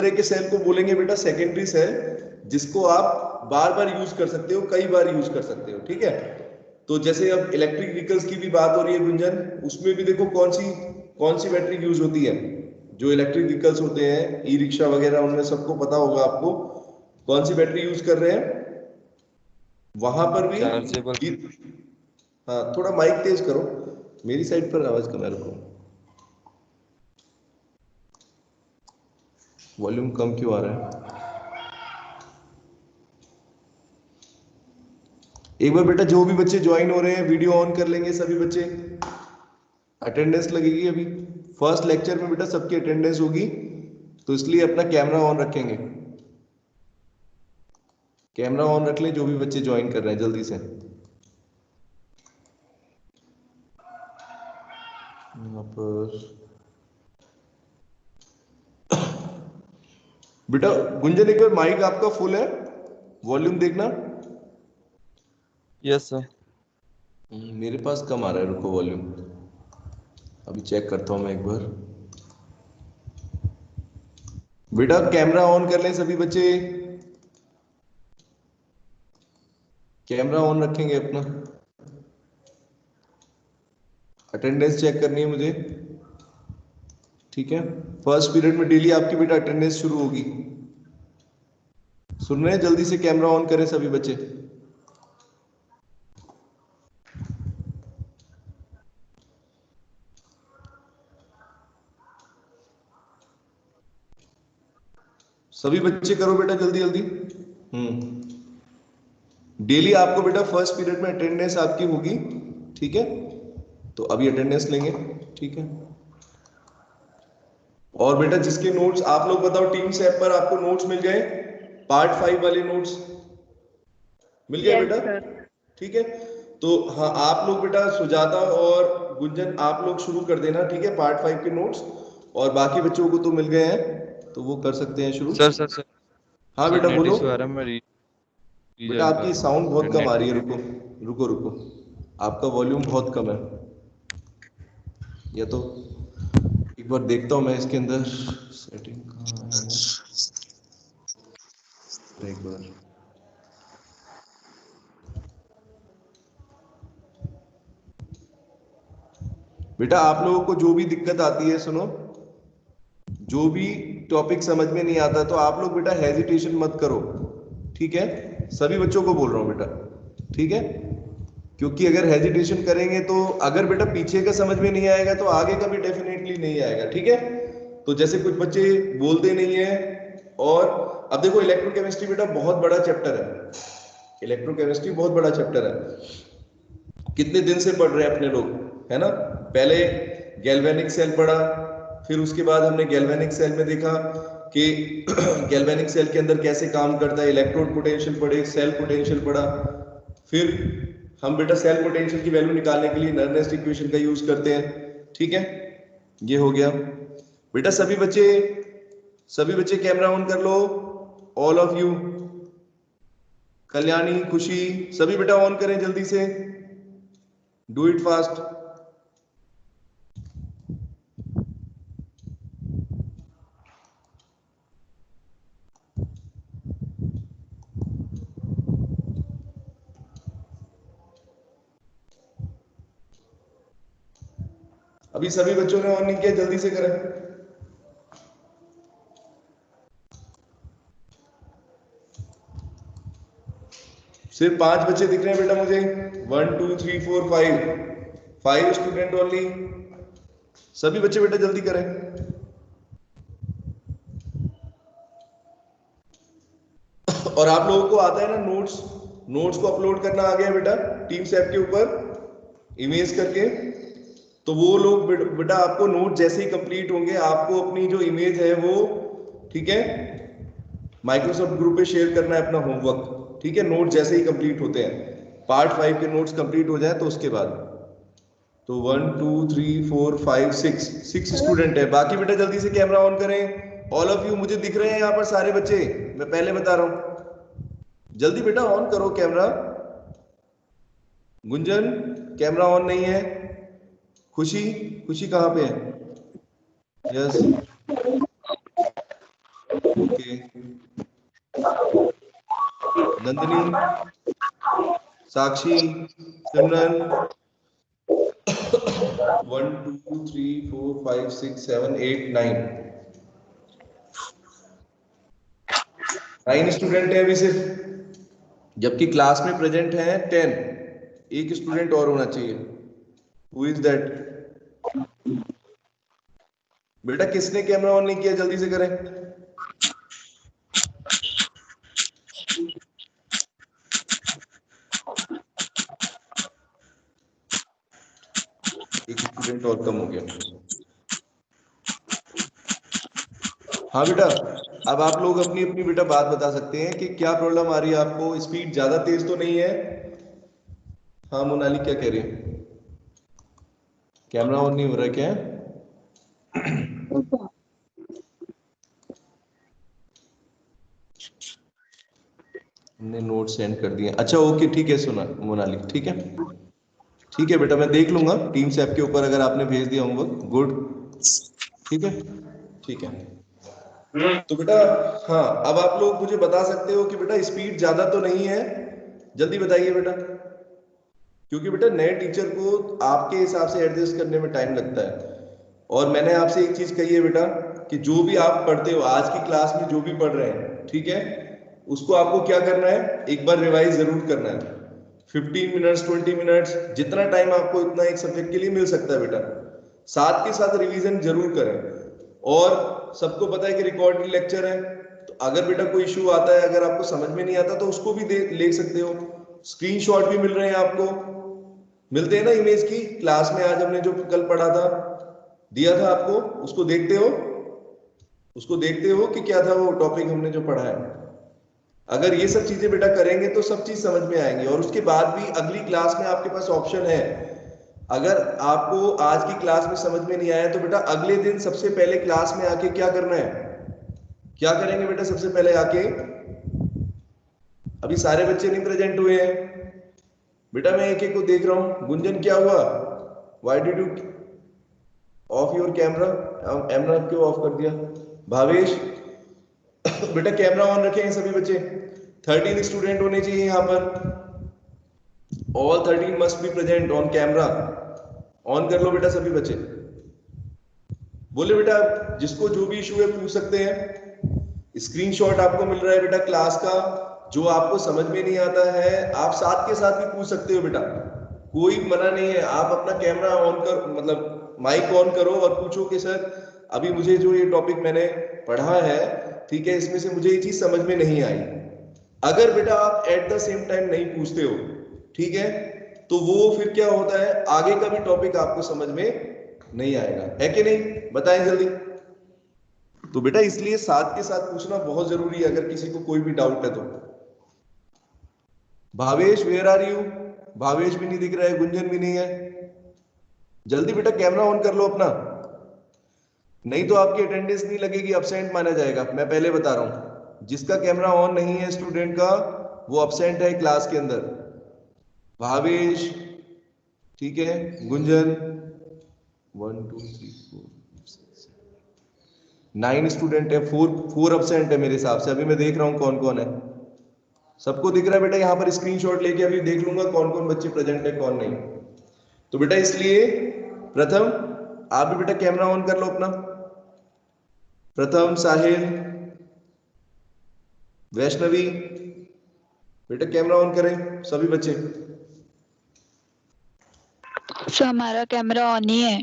तरह के सेल को बोलेंगे बेटा सेकेंडरी सेल, जिसको आप बार बार यूज कर सकते हो, कई बार यूज कर सकते हो, ठीक है। तो जैसे अब इलेक्ट्रिक व्हीकल्स की भी बात हो रही है गुंजन, उसमें भी देखो कौन सी बैटरी यूज होती है। जो इलेक्ट्रिक व्हीकल्स होते हैं, ई रिक्शा वगैरह, उनमें सबको पता होगा आपको कौन सी बैटरी यूज कर रहे हैं वहां पर भी। चार्जेबल। हाँ, थोड़ा माइक तेज करो, मेरी साइड पर आवाज कम है, रुको। वॉल्यूम कम क्यों आ रहा है? एक बार बेटा जो भी बच्चे ज्वाइन हो रहे हैं वीडियो ऑन कर लेंगे सभी बच्चे, अटेंडेंस लगेगी अभी। फर्स्ट लेक्चर में बेटा सबकी अटेंडेंस होगी, तो इसलिए अपना कैमरा ऑन रखेंगे। कैमरा ऑन रख लें जो भी बच्चे ज्वाइन कर रहे हैं जल्दी से। यहाँ पर बेटा गुंजन एक बार माइक आपका फुल है, वॉल्यूम देखना। Yes sir. मेरे पास कम आ रहा है, रुको वॉल्यूम अभी चेक करता हूँ मैं एक बार। बेटा कैमरा ऑन कर लें सभी बच्चे, कैमरा ऑन रखेंगे अपना। अटेंडेंस चेक करनी है मुझे, ठीक है। फर्स्ट पीरियड में डेली आपकी बेटा अटेंडेंस शुरू होगी। सुन रहे हैं? जल्दी से कैमरा ऑन करें सभी बच्चे। सभी बच्चे करो बेटा जल्दी जल्दी। डेली आपको बेटा फर्स्ट पीरियड में अटेंडेंस आपकी होगी, ठीक है। तो अभी अटेंडेंस लेंगे, ठीक है। और बेटा जिसके नोट्स, आप लोग बताओ टीम्स ऐप पर आपको नोट्स मिल गए? पार्ट 5 वाले नोट्स मिल गए यस बेटा? सर। ठीक है। तो हाँ, आप लोग बेटा सुजाता और गुंजन आप लोग शुरू कर देना, ठीक है, पार्ट 5 के नोट्स। और बाकी बच्चों को तो मिल गए हैं, तो वो कर सकते हैं शुरू। सर सर सर हाँ सर बेटा नेट बोलो। इशू आ रहा है, मैं बेटा रीजॉइन कर आपकी रहा साउंड बहुत हूँ कम नेट। आ रही है, रुको रुको रुको, आपका वॉल्यूम बहुत कम है। या तो एक बार देखता हूँ मैं इसके अंदर सेटिंग कहाँ है, एक बार। बेटा आप लोगों को जो भी दिक्कत आती है, सुनो, जो भी टॉपिक समझ में नहीं आता तो आप लोग बेटा हेजिटेशन मत करो, ठीक है। सभी बच्चों को बोल रहा हूँ बेटा, ठीक है। क्योंकि अगर हेजिटेशन करेंगे तो अगर बेटा पीछे का समझ में नहीं आएगा तो आगे का भी डेफिनेटली नहीं आएगा, ठीक है। तो जैसे कुछ बच्चे बोलते नहीं है, और अब देखो इलेक्ट्रोकेमिस्ट्री बेटा बहुत बड़ा चैप्टर है, इलेक्ट्रोकेमिस्ट्री बहुत बड़ा चैप्टर है। कितने दिन से पढ़ रहे हैं अपने लोग, है ना। पहले गैल्वेनिक सेल पढ़ा, फिर उसके बाद हमने गैल्वेनिक सेल में देखा कि गैल्वेनिक सेल के अंदर कैसे काम करता है, इलेक्ट्रोड पोटेंशियल पढ़े, सेल पोटेंशियल पढ़ा। फिर हम बेटा सेल पोटेंशियल की वैल्यू निकालने के लिए नर्नेस्ट इक्वेशन का यूज करते हैं, ठीक है। ये हो गया बेटा। सभी बच्चे कैमरा ऑन कर लो, ऑल ऑफ यू। कल्याणी, खुशी, सभी बेटा ऑन करें जल्दी से, डू इट फास्ट। अभी सभी बच्चों ने ऑन नहीं किया, जल्दी से करें। सिर्फ 5 बच्चे दिख रहे हैं बेटा मुझे, 1 2 3 4 5 स्टूडेंट ओनली। सभी बच्चे बेटा जल्दी करें। और आप लोगों को आता है ना नोट्स को अपलोड करना आ गया बेटा टीम्स ऐप के ऊपर इमेज करके। तो वो लोग बेटा आपको नोट जैसे ही कंप्लीट होंगे, आपको अपनी जो इमेज है वो, ठीक है, माइक्रोसॉफ्ट ग्रुप पे शेयर करना है अपना होमवर्क, ठीक है। नोट जैसे ही कंप्लीट होते हैं, पार्ट 5 के नोट्स कंप्लीट हो जाए तो उसके बाद। तो 1 2 3 4 5 6 स्टूडेंट है, बाकी बेटा जल्दी से कैमरा ऑन करें। ऑल ऑफ यू मुझे दिख रहे हैं यहाँ पर सारे बच्चे, मैं पहले बता रहा हूँ, जल्दी बेटा ऑन करो कैमरा। गुंजन कैमरा ऑन नहीं है, खुशी, खुशी कहाँ पे है? यस, नंदिनी, साक्षी, सिमरन, 1 2 3 4 5 6 7 8 9 9 स्टूडेंट है अभी सिर्फ, जबकि क्लास में प्रेजेंट हैं 10। एक स्टूडेंट और होना चाहिए। Who is that? बेटा किसने कैमरा ऑन नहीं किया, जल्दी से करें। एक स्टूडेंट और कम हो गया। हाँ बेटा, अब आप लोग अपनी अपनी बेटा बात बता सकते हैं कि क्या प्रॉब्लम आ रही है आपको। स्पीड ज्यादा तेज तो नहीं है? हाँ मोनाली क्या कह रही है? कैमरा ऑन नहीं हो रहा है क्या? हमने नोट सेंड कर दिए। अच्छा ओके ठीक है सुना मोनाली, ठीक है ठीक है बेटा, मैं देख लूंगा टीम्स ऐप के ऊपर अगर आपने भेज दिया होमवर्क। गुड, ठीक है ठीक है। तो बेटा हाँ, अब आप लोग मुझे बता सकते हो कि बेटा स्पीड ज्यादा तो नहीं है? जल्दी बताइए बेटा, क्योंकि बेटा नए टीचर को आपके हिसाब से एडजस्ट करने में टाइम लगता है। और मैंने आपसे एक चीज कही है बेटा कि जो भी आप पढ़ते हो आज की क्लास में, जो भी पढ़ रहे हैं, ठीक है, उसको आपको क्या करना है, एक बार रिवाइज जरूर करना है। 15 मिनट्स 20 मिनट्स जितना टाइम आपको इतना एक सब्जेक्ट के लिए मिल सकता है बेटा, साथ के साथ रिवीजन जरूर करें। और सबको पता है कि रिकॉर्डेड लेक्चर है, तो अगर बेटा कोई इशू आता है, अगर आपको समझ में नहीं आता तो उसको भी ले सकते हो। स्क्रीनशॉट भी मिल रहे हैं आपको, मिलते हैं ना इमेज की। क्लास में आज हमने जो कल पढ़ा था, दिया था आपको, उसको देखते हो, उसको देखते हो कि क्या था वो टॉपिक हमने जो पढ़ा है। अगर ये सब चीजें बेटा करेंगे तो सब चीज समझ में आएंगी। और उसके बाद भी अगली क्लास में आपके पास ऑप्शन है, अगर आपको आज की क्लास में समझ में नहीं आया तो बेटा अगले दिन सबसे पहले क्लास में आके क्या करना है, क्या करेंगे बेटा सबसे पहले आके? अभी सारे बच्चे नहीं प्रेजेंट हुए हैं बेटा, मैं एक एक को देख रहा हूं। गुंजन क्या हुआ, why did you of your camera? Camera क्यों ऑफ कर दिया? भावेश बेटा कैमरा ऑन रखे हैं सभी बच्चे। 13 स्टूडेंट होने चाहिए यहाँ पर, all 13 must be present on camera. On कर लो बेटा सभी बच्चे। बोले बेटा जिसको जो भी इशू है पूछ सकते हैं। स्क्रीनशॉट आपको मिल रहा है बेटा क्लास का, जो आपको समझ में नहीं आता है आप साथ के साथ भी पूछ सकते हो बेटा, कोई मना नहीं है। आप अपना कैमरा ऑन कर, मतलब माइक ऑन करो और पूछो कि सर अभी मुझे जो ये टॉपिक मैंने पढ़ा है, ठीक है, इसमें से मुझे ये चीज समझ में नहीं आई। अगर बेटा आप एट द सेम टाइम नहीं पूछते हो, ठीक है, तो वो फिर क्या होता है, आगे का भी टॉपिक आपको समझ में नहीं आएगा, है कि नहीं? बताएं जल्दी। तो बेटा इसलिए साथ के साथ पूछना बहुत जरूरी है अगर किसी को कोई भी डाउट है तो। Bhavesh where are you? Bhavesh भी नहीं दिख रहा है, गुंजन भी नहीं है। जल्दी बेटा कैमरा ऑन कर लो अपना, नहीं तो आपकी अटेंडेंस नहीं लगेगी, अब्सेंट माना जाएगा। मैं पहले बता रहा हूं, जिसका कैमरा ऑन नहीं है स्टूडेंट का, वो अब्सेंट है क्लास के अंदर। भावेश, ठीक है, गुंजन, 1 2 3 4 9 स्टूडेंट है, 4 अब्सेंट है मेरे हिसाब से। अभी मैं देख रहा हूं कौन कौन है, सबको दिख रहा है बेटा। यहाँ पर स्क्रीनशॉट लेके अभी देख लूंगा कौन कौन बच्चे प्रेजेंट है कौन नहीं। तो बेटा इसलिए प्रथम आप भी बेटा कैमरा ऑन कर लो अपना। प्रथम, साहिल, वैष्णवी, बेटा कैमरा ऑन करें सभी बच्चे। सर हमारा कैमरा ऑन ही है।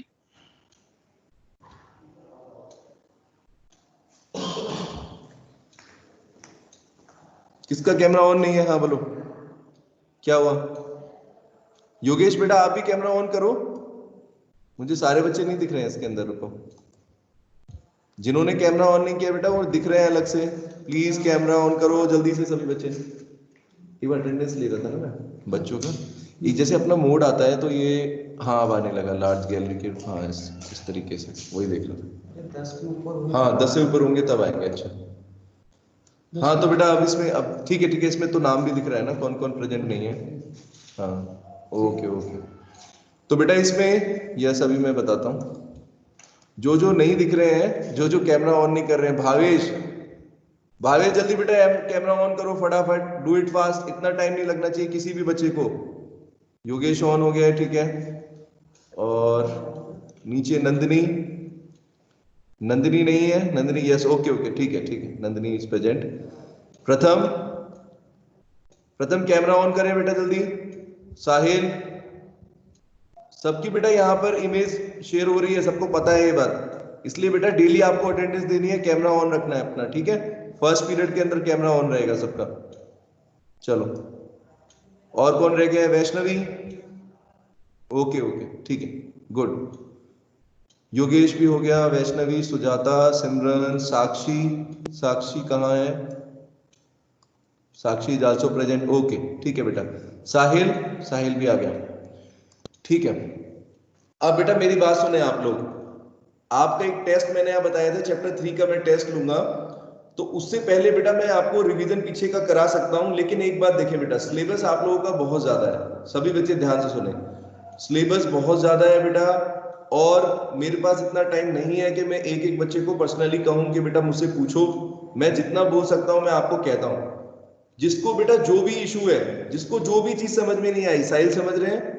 किसका कैमरा ऑन नहीं है? हाँ बोलो क्या हुआ? योगेश बेटा आप भी कैमरा ऑन करो, मुझे सारे बच्चे नहीं दिख रहे हैं इसके अंदर। रुको, जिन्होंने कैमरा ऑन नहीं किया बेटा वो दिख रहे हैं अलग से, प्लीज कैमरा ऑन करो जल्दी से सभी बच्चे। ये अटेंडेंस ले रहा था ना मैं बच्चों का, ये जैसे अपना मोड आता है तो ये हाँ अब आने लगा लार्ज गैलरी के। हाँ इस तरीके से वही देख रहा था। 10 के ऊपर, हाँ 10 से ऊपर होंगे तब आएंगे। अच्छा हाँ तो बेटा अब इसमें, अब ठीक है इसमें तो नाम भी दिख रहा है ना कौन कौन प्रेजेंट नहीं है। हाँ ओके ओके। तो बेटा इसमें यह सभी मैं बताता हूँ, जो जो नहीं दिख रहे हैं, जो जो कैमरा ऑन नहीं कर रहे हैं। भावेश भावेश जल्दी बेटा कैमरा ऑन करो फटाफट, डू इट फास्ट, इतना टाइम नहीं लगना चाहिए किसी भी बच्चे को। योगेश ऑन हो गया है, ठीक है। और नीचे नंदिनी, नंदिनी नहीं है, नंदिनी यस, ओके ओके ठीक है ठीक है, नंदिनी इज प्रेजेंट। प्रथम, प्रथम कैमरा ऑन करें बेटा जल्दी। साहिल, सबकी बेटा यहाँ पर इमेज शेयर हो रही है, सबको पता है ये बात, इसलिए बेटा डेली आपको अटेंडेंस देनी है, कैमरा ऑन रखना है अपना, ठीक है। फर्स्ट पीरियड के अंदर कैमरा ऑन रहेगा सबका। चलो, और कौन रह गया है? वैष्णवी, ओके ओके ठीक है, गुड। योगेश भी हो गया, वैष्णवी, सुजाता, सिमरन, साक्षी, साक्षी कहाँ है? साक्षी इज आल्सो प्रेजेंट, ओके ठीक है बेटा। साहिल, साहिल भी आ गया, ठीक है। अब बेटा मेरी बात सुने आप लोग, आपका एक टेस्ट मैंने यहाँ बताया था, चैप्टर 3 का मैं टेस्ट लूंगा, तो उससे पहले बेटा मैं आपको रिवीजन पीछे का करा सकता हूं, लेकिन एक बात देखें बेटा, सिलेबस आप लोगों का बहुत ज्यादा है, सभी बच्चे ध्यान से सुने, सिलेबस बहुत ज्यादा है बेटा, और मेरे पास इतना टाइम नहीं है कि मैं एक एक बच्चे को पर्सनली कहूं कि बेटा मुझसे पूछो। मैं जितना बोल सकता हूं मैं आपको कहता हूं। जिसको बेटा जो भी इशू है, जिसको जो भी चीज समझ में नहीं आई, साहिल समझ रहे हैं,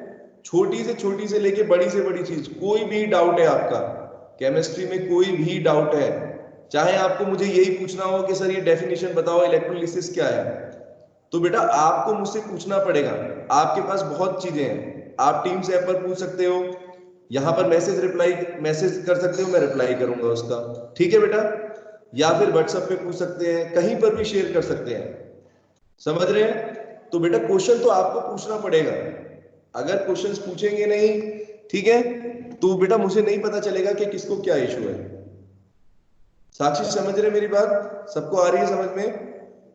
छोटी से लेके बड़ी से बड़ी चीज, कोई भी डाउट है आपका केमिस्ट्री में, कोई भी डाउट है, चाहे आपको मुझे यही पूछना हो कि सर ये डेफिनेशन बताओ इलेक्ट्रोलिसिस क्या है, तो बेटा आपको मुझसे पूछना पड़ेगा। आपके पास बहुत चीजें हैं, आप टीम्स ऐप पर पूछ सकते हो, यहां पर मैसेज कर सकते हो, मैं रिप्लाई करूंगा उसका, ठीक है बेटा। या फिर व्हाट्सएप पे पूछ सकते हैं, कहीं पर भी शेयर कर सकते हैं, समझ रहे हैं। तो बेटा क्वेश्चन तो आपको पूछना पड़ेगा, अगर क्वेश्चंस पूछेंगे नहीं, ठीक है, तो बेटा मुझे नहीं पता चलेगा कि किसको क्या इशू है। साक्षी समझ रहे मेरी बात? सबको आ रही है समझ में?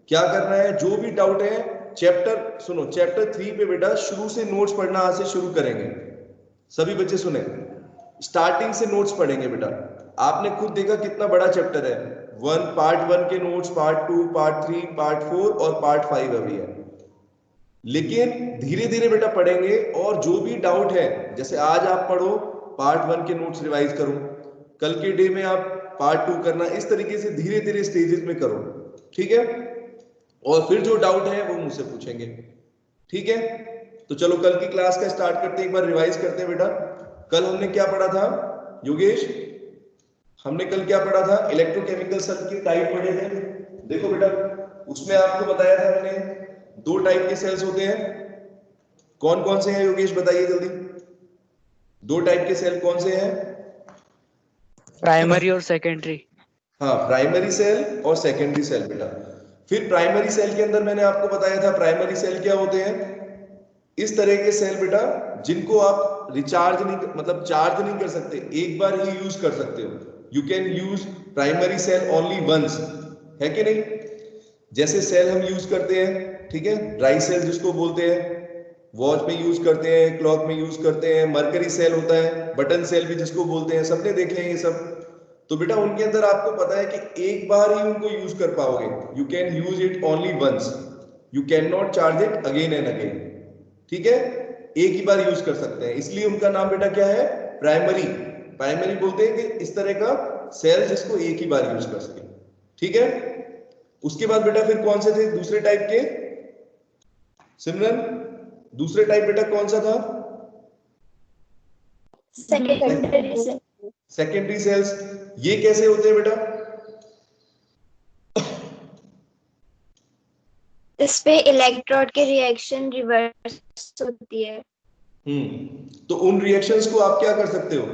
क्या करना है, जो भी डाउट है, चैप्टर सुनो, चैप्टर 3 पे बेटा शुरू से नोट्स पढ़ना आज से शुरू करेंगे, सभी बच्चे सुने, स्टार्टिंग से नोट्स पढ़ेंगे बेटा। आपने खुद देखा कितना बड़ा चैप्टर है, पार्ट 1 के नोट्स, पार्ट 2, पार्ट 3, पार्ट 4 और पार्ट 5 अभी है, लेकिन धीरे धीरे बेटा पढ़ेंगे, और जो भी डाउट है, जैसे आज आप पढ़ो, पार्ट 1 के नोट्स रिवाइज करो, कल के डे में आप पार्ट 2 करना, इस तरीके से धीरे धीरे स्टेजेस में करो, ठीक है। और फिर जो डाउट है वो मुझसे पूछेंगे, ठीक है। तो चलो कल की क्लास का स्टार्ट करते हैं, एक बार रिवाइज करते हैं बेटा। कल हमने क्या पढ़ा था योगेश? हमने कल क्या पढ़ा था? इलेक्ट्रोकेमिकल सेल के टाइप पढ़े थे, देखो बेटा, उसमें आपको बताया था मैंने, दो टाइप के सेल्स होते हैं, कौन कौन से हैं योगेश बताइए जल्दी, दो टाइप के सेल कौन से हैं? प्राइमरी और सेकेंडरी। हाँ, प्राइमरी सेल और सेकेंडरी सेल बेटा। फिर प्राइमरी सेल के अंदर मैंने आपको बताया था प्राइमरी सेल क्या होते हैं, इस तरह के सेल बेटा जिनको आप रिचार्ज नहीं, मतलब चार्ज नहीं कर सकते, एक बार ही यूज कर सकते हो, you can use primary cell only once, है कि नहीं? जैसे सेल हम यूज करते हैं, ठीक है, ड्राई सेल जिसको बोलते हैं, वॉच में यूज करते हैं, क्लॉक में यूज करते हैं, मरकरी सेल होता है, बटन सेल भी जिसको बोलते हैं, सबने देखे हैं ये सब। तो बेटा उनके अंदर आपको पता है कि एक बार ही उनको यूज कर पाओगे, you can use it only once, you can not charge it again and again, ठीक है, एक ही बार यूज कर सकते हैं, इसलिए उनका नाम बेटा क्या है? प्राइमरी। प्राइमरी बोलते हैं कि इस तरह का सेल जिसको एक ही बार यूज कर सके, ठीक है। उसके बाद बेटा फिर कौन से थे दूसरे टाइप के? सिमरन, दूसरे टाइप बेटा कौन सा था? Secondary cell. सेकेंडरी सेल्स, ये कैसे होते हैं बेटा? इस पे इलेक्ट्रोड के रिएक्शन रिवर्स होती है। तो उन रिएक्शंस को आप क्या कर सकते हो?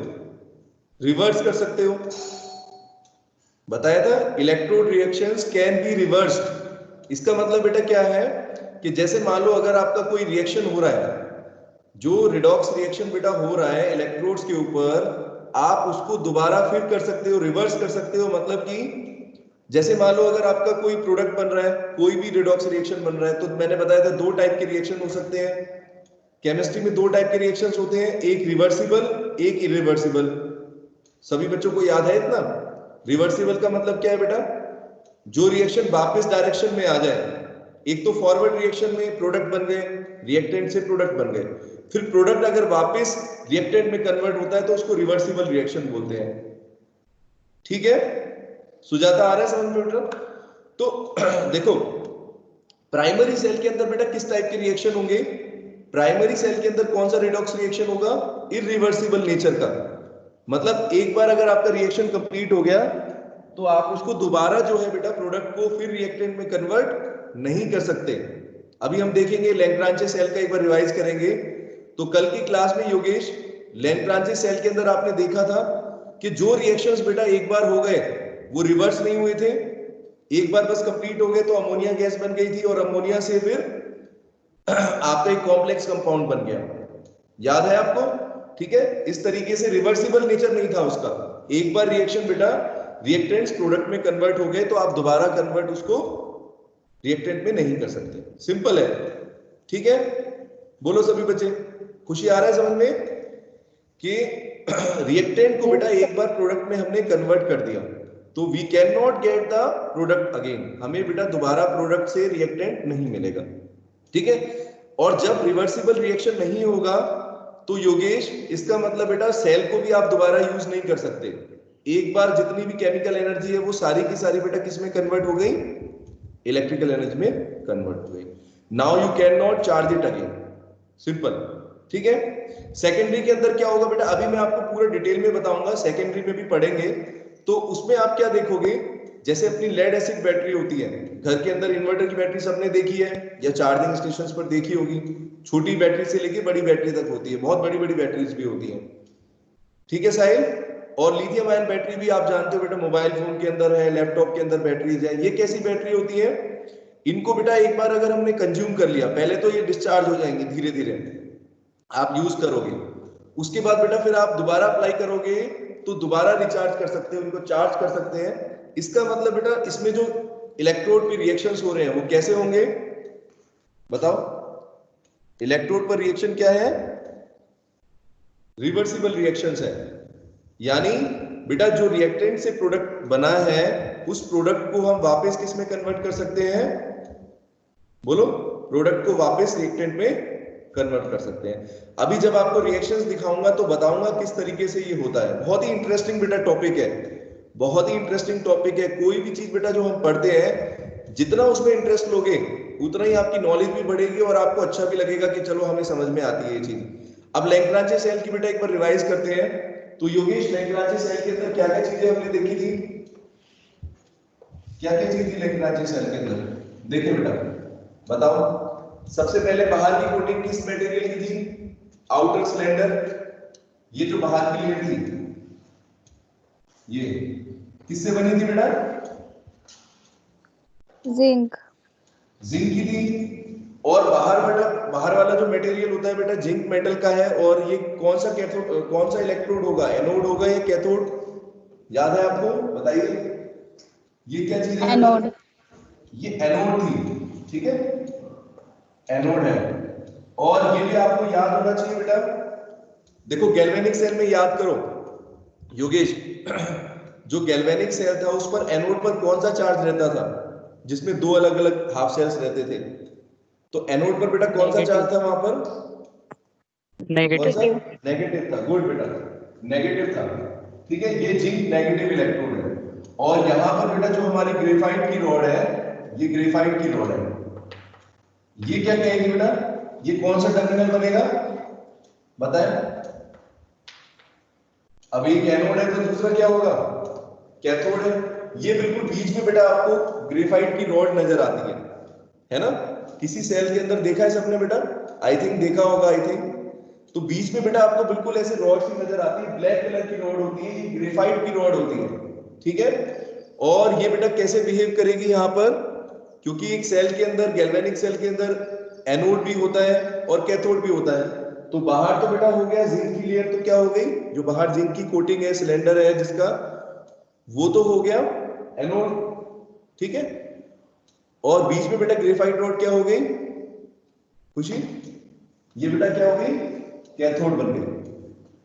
रिवर्स कर सकते हो, बताया था, electrode reactions can be reversed. इसका मतलब बेटा क्या है कि जैसे मान लो अगर आपका कोई रिएक्शन हो रहा है, जो रिडॉक्स रिएक्शन बेटा हो रहा है इलेक्ट्रोड्स के ऊपर, आप उसको दोबारा फिर कर सकते हो, रिवर्स कर सकते हो, मतलब कि जैसे मान लो अगर आपका कोई प्रोडक्ट बन रहा है, कोई भी रिडॉक्स रिएक्शन बन रहा है, तो मैंने बताया था दो टाइप के रिएक्शन हो सकते हैं केमिस्ट्री में, दो टाइप के रिएक्शंस होते हैं, एक रिवर्सिबल, एक इरिवर्सिबल। सभी बच्चों को याद है इतना? रिवर्सिबल का मतलब क्या है बेटा? जो रिएक्शन वापस डायरेक्शन में आ जाए, एक तो फॉरवर्ड रिएक्शन में प्रोडक्ट बन गए, रिएक्टेंट से प्रोडक्ट बन गए, फिर प्रोडक्ट अगर वापस रिएक्टेंट में कन्वर्ट होता है तो उसको रिवर्सिबल रिएक्शन बोलते हैं, ठीक है। सुजाता आ रहा है समझ में बेटा? तो देखो प्राइमरी सेल के अंदर बेटा किस टाइप के रिएक्शन होंगे? प्राइमरी सेल के अंदर कौन सा रिडॉक्स रिएक्शन होगा? इरिवर्सिबल नेचर का। मतलब एक बार अगर आपका रिएक्शन कंप्लीट हो गया तो आप उसको दोबारा जो है बेटा प्रोडक्ट को फिर रिएक्टेंट में कन्वर्ट नहीं कर सकते। अभी हम देखेंगे लैग्रांजे सेल का एक बार रिवाइज करेंगे। तो कल की क्लास में योगेश लैग्रांजे सेल के अंदर आपने देखा था कि जो रिएक्शंस बेटा एक बार हो गए वो रिवर्स नहीं हुए थे, एक बार बस कंप्लीट हो गए तो अमोनिया गैस बन गई थी और अमोनिया से फिर आपका एक कॉम्प्लेक्स कंपाउंड बन गया। याद है आपको? ठीक है, इस तरीके से रिवर्सिबल नेचर नहीं था उसका। एक बार रिएक्शन बेटा रिएक्टेंट्स प्रोडक्ट में कन्वर्ट हो गए तो आप दोबारा कन्वर्ट उसको रिएक्टेंट में नहीं कर सकते। सिंपल है, ठीक है? बोलो सभी बच्चे, खुशी आ रहा है समझ में कि रिएक्टेंट को बेटा एक बार प्रोडक्ट में हमने कन्वर्ट कर दिया तो we can not get the product again, हमें बेटा दोबारा प्रोडक्ट से रिएक्टेंट नहीं मिलेगा। ठीक है, और जब रिवर्सिबल रिएक्शन नहीं होगा तो योगेश इसका मतलब बेटा सेल को भी आप दोबारा यूज नहीं कर सकते। एक बार जितनी भी केमिकल एनर्जी है वो सारी की सारी बेटा किस में कन्वर्ट हो गई? इलेक्ट्रिकल एनर्जी में कन्वर्ट हो गई। Now you can not charge it again, simple. ठीक है, सेकेंडरी के अंदर क्या होगा बेटा, अभी मैं आपको पूरा डिटेल में बताऊंगा, सेकेंडरी में भी पढ़ेंगे। तो उसमें आप क्या देखोगे, जैसे अपनी लेड एसिड बैटरी होती है, घर के अंदर इन्वर्टर की बैटरी सबने देखी है या चार्जिंग स्टेशंस पर देखी होगी। छोटी बैटरी से लेके बड़ी बैटरी तक होती है, बहुत बड़ी बड़ी बैटरीज भी होती हैं। ठीक है साहिल, और लिथियम आयन बैटरी भी आप जानते हो बेटा, मोबाइल फोन के अंदर है, लैपटॉप के अंदर बैटरीज है। ये कैसी बैटरी होती है? इनको बेटा एक बार अगर हमने कंज्यूम कर लिया, पहले तो ये डिस्चार्ज हो जाएंगे, धीरे धीरे आप यूज करोगे, उसके बाद बेटा फिर आप दोबारा अप्लाई करोगे तो दोबारा रिचार्ज कर सकते हैं, उनको चार्ज कर सकते हैं। इसका मतलब बेटा इसमें जो इलेक्ट्रोड पे रिएक्शंस हो रहे हैं वो कैसे होंगे बताओ? इलेक्ट्रोड पर रिएक्शन क्या है? रिवर्सिबल रिएक्शंस है। यानी बेटा जो रिएक्टेंट से प्रोडक्ट बना है उस प्रोडक्ट को हम वापस किस में कन्वर्ट कर सकते हैं? बोलो, प्रोडक्ट को वापस रिएक्टेंट में कन्वर्ट कर सकते हैं। अभी जब आपको रिएक्शंस दिखाऊंगा तो बताऊंगा किस तरीके से ये होता है। बहुत ही इंटरेस्टिंग बेटा टॉपिक है, बहुत ही इंटरेस्टिंग टॉपिक है। कोई भी चीज बेटा जो हम पढ़ते हैं, जितना उसमें इंटरेस्ट लोगे उतना ही आपकी नॉलेज भी बढ़ेगी और आपको अच्छा भी लगेगा कि चलो हमें समझ में आती है ये चीज। अब लैग्रांजे सेल की बेटा एक बार रिवाइज करते हैं। तो योगेश लैग्रांजे सेल के अंदर क्या क्या चीजें हमने देखी थी? क्या क्या चीज थी लैग्रांजे सेल के अंदर? देखिए बेटा बताओ। सबसे पहले बाहर की कोटिंग किस मटेरियल की थी? Outer cylinder. ये जो बाहर की लेयर थी ये किससे बनी थी बेटा? जिंक। जिंक की थी। और बाहर बेटा, बाहर वाला जो मटेरियल होता है बेटा जिंक मेटल का है। और ये कौन सा कैथोड, कौन सा इलेक्ट्रोड होगा? एनोड होगा या कैथोड? याद है आपको? बताइए, ये क्या चीज है? एनोड। ये एनोड थी, ठीक है, एनोड है। और ये भी आपको याद होना चाहिए बेटा, देखो गैल्वेनिक सेल में याद करो योगेश, जो गैल्वेनिक सेल था उस पर एनोड पर कौन सा चार्ज रहता था जिसमें दो अलग अलग हाफ शेल्स रहते थे? तो एनोड पर बेटा कौन सा चार्ज था वहां पर? नेगेटिव। नेगेटिव था। गुड बेटा, नेगेटिव था। ठीक है, ये जिंक नेगेटिव इलेक्ट्रोड है। और यहां पर बेटा जो हमारी ग्रेफाइट की रॉड है, ये ग्रेफाइट की रॉड है। ये क्या कहेगी बेटा? ये कौन सा टर्मिनल बनेगा बताएं? अब एक एनोड है तो दूसरा क्या होगा? कैथोड है। ये बिल्कुल बीच में बेटा आपको ग्रेफाइट की रॉड नजर आती है ना? किसी सेल के अंदर देखा है सबने बेटा? आई थिंक देखा होगा, आई थिंक। तो बीच में बेटा आपको बिल्कुल ऐसे रॉड सी नजर आती है, ब्लैक कलर की रॉड होती है, ये ग्रेफाइट की रॉड होती है। ठीक है, और ये बेटा कैसे बिहेव करेगी यहां पर? क्योंकि एक सेल के अंदर, गैल्वेनिक सेल के अंदर एनोड भी होता है और कैथोड भी होता है। तो बाहर तो बेटा हो गया जिंक की लेयर, तो क्या हो गई? जो बाहर जिंक की कोटिंग है, सिलेंडर है जिसका, वो तो हो गया एनोड। ठीक है, और बीच में बेटा ग्रेफाइट रॉड क्या हो गई खुशी? ये बेटा क्या हो गई? कैथोड बन गई।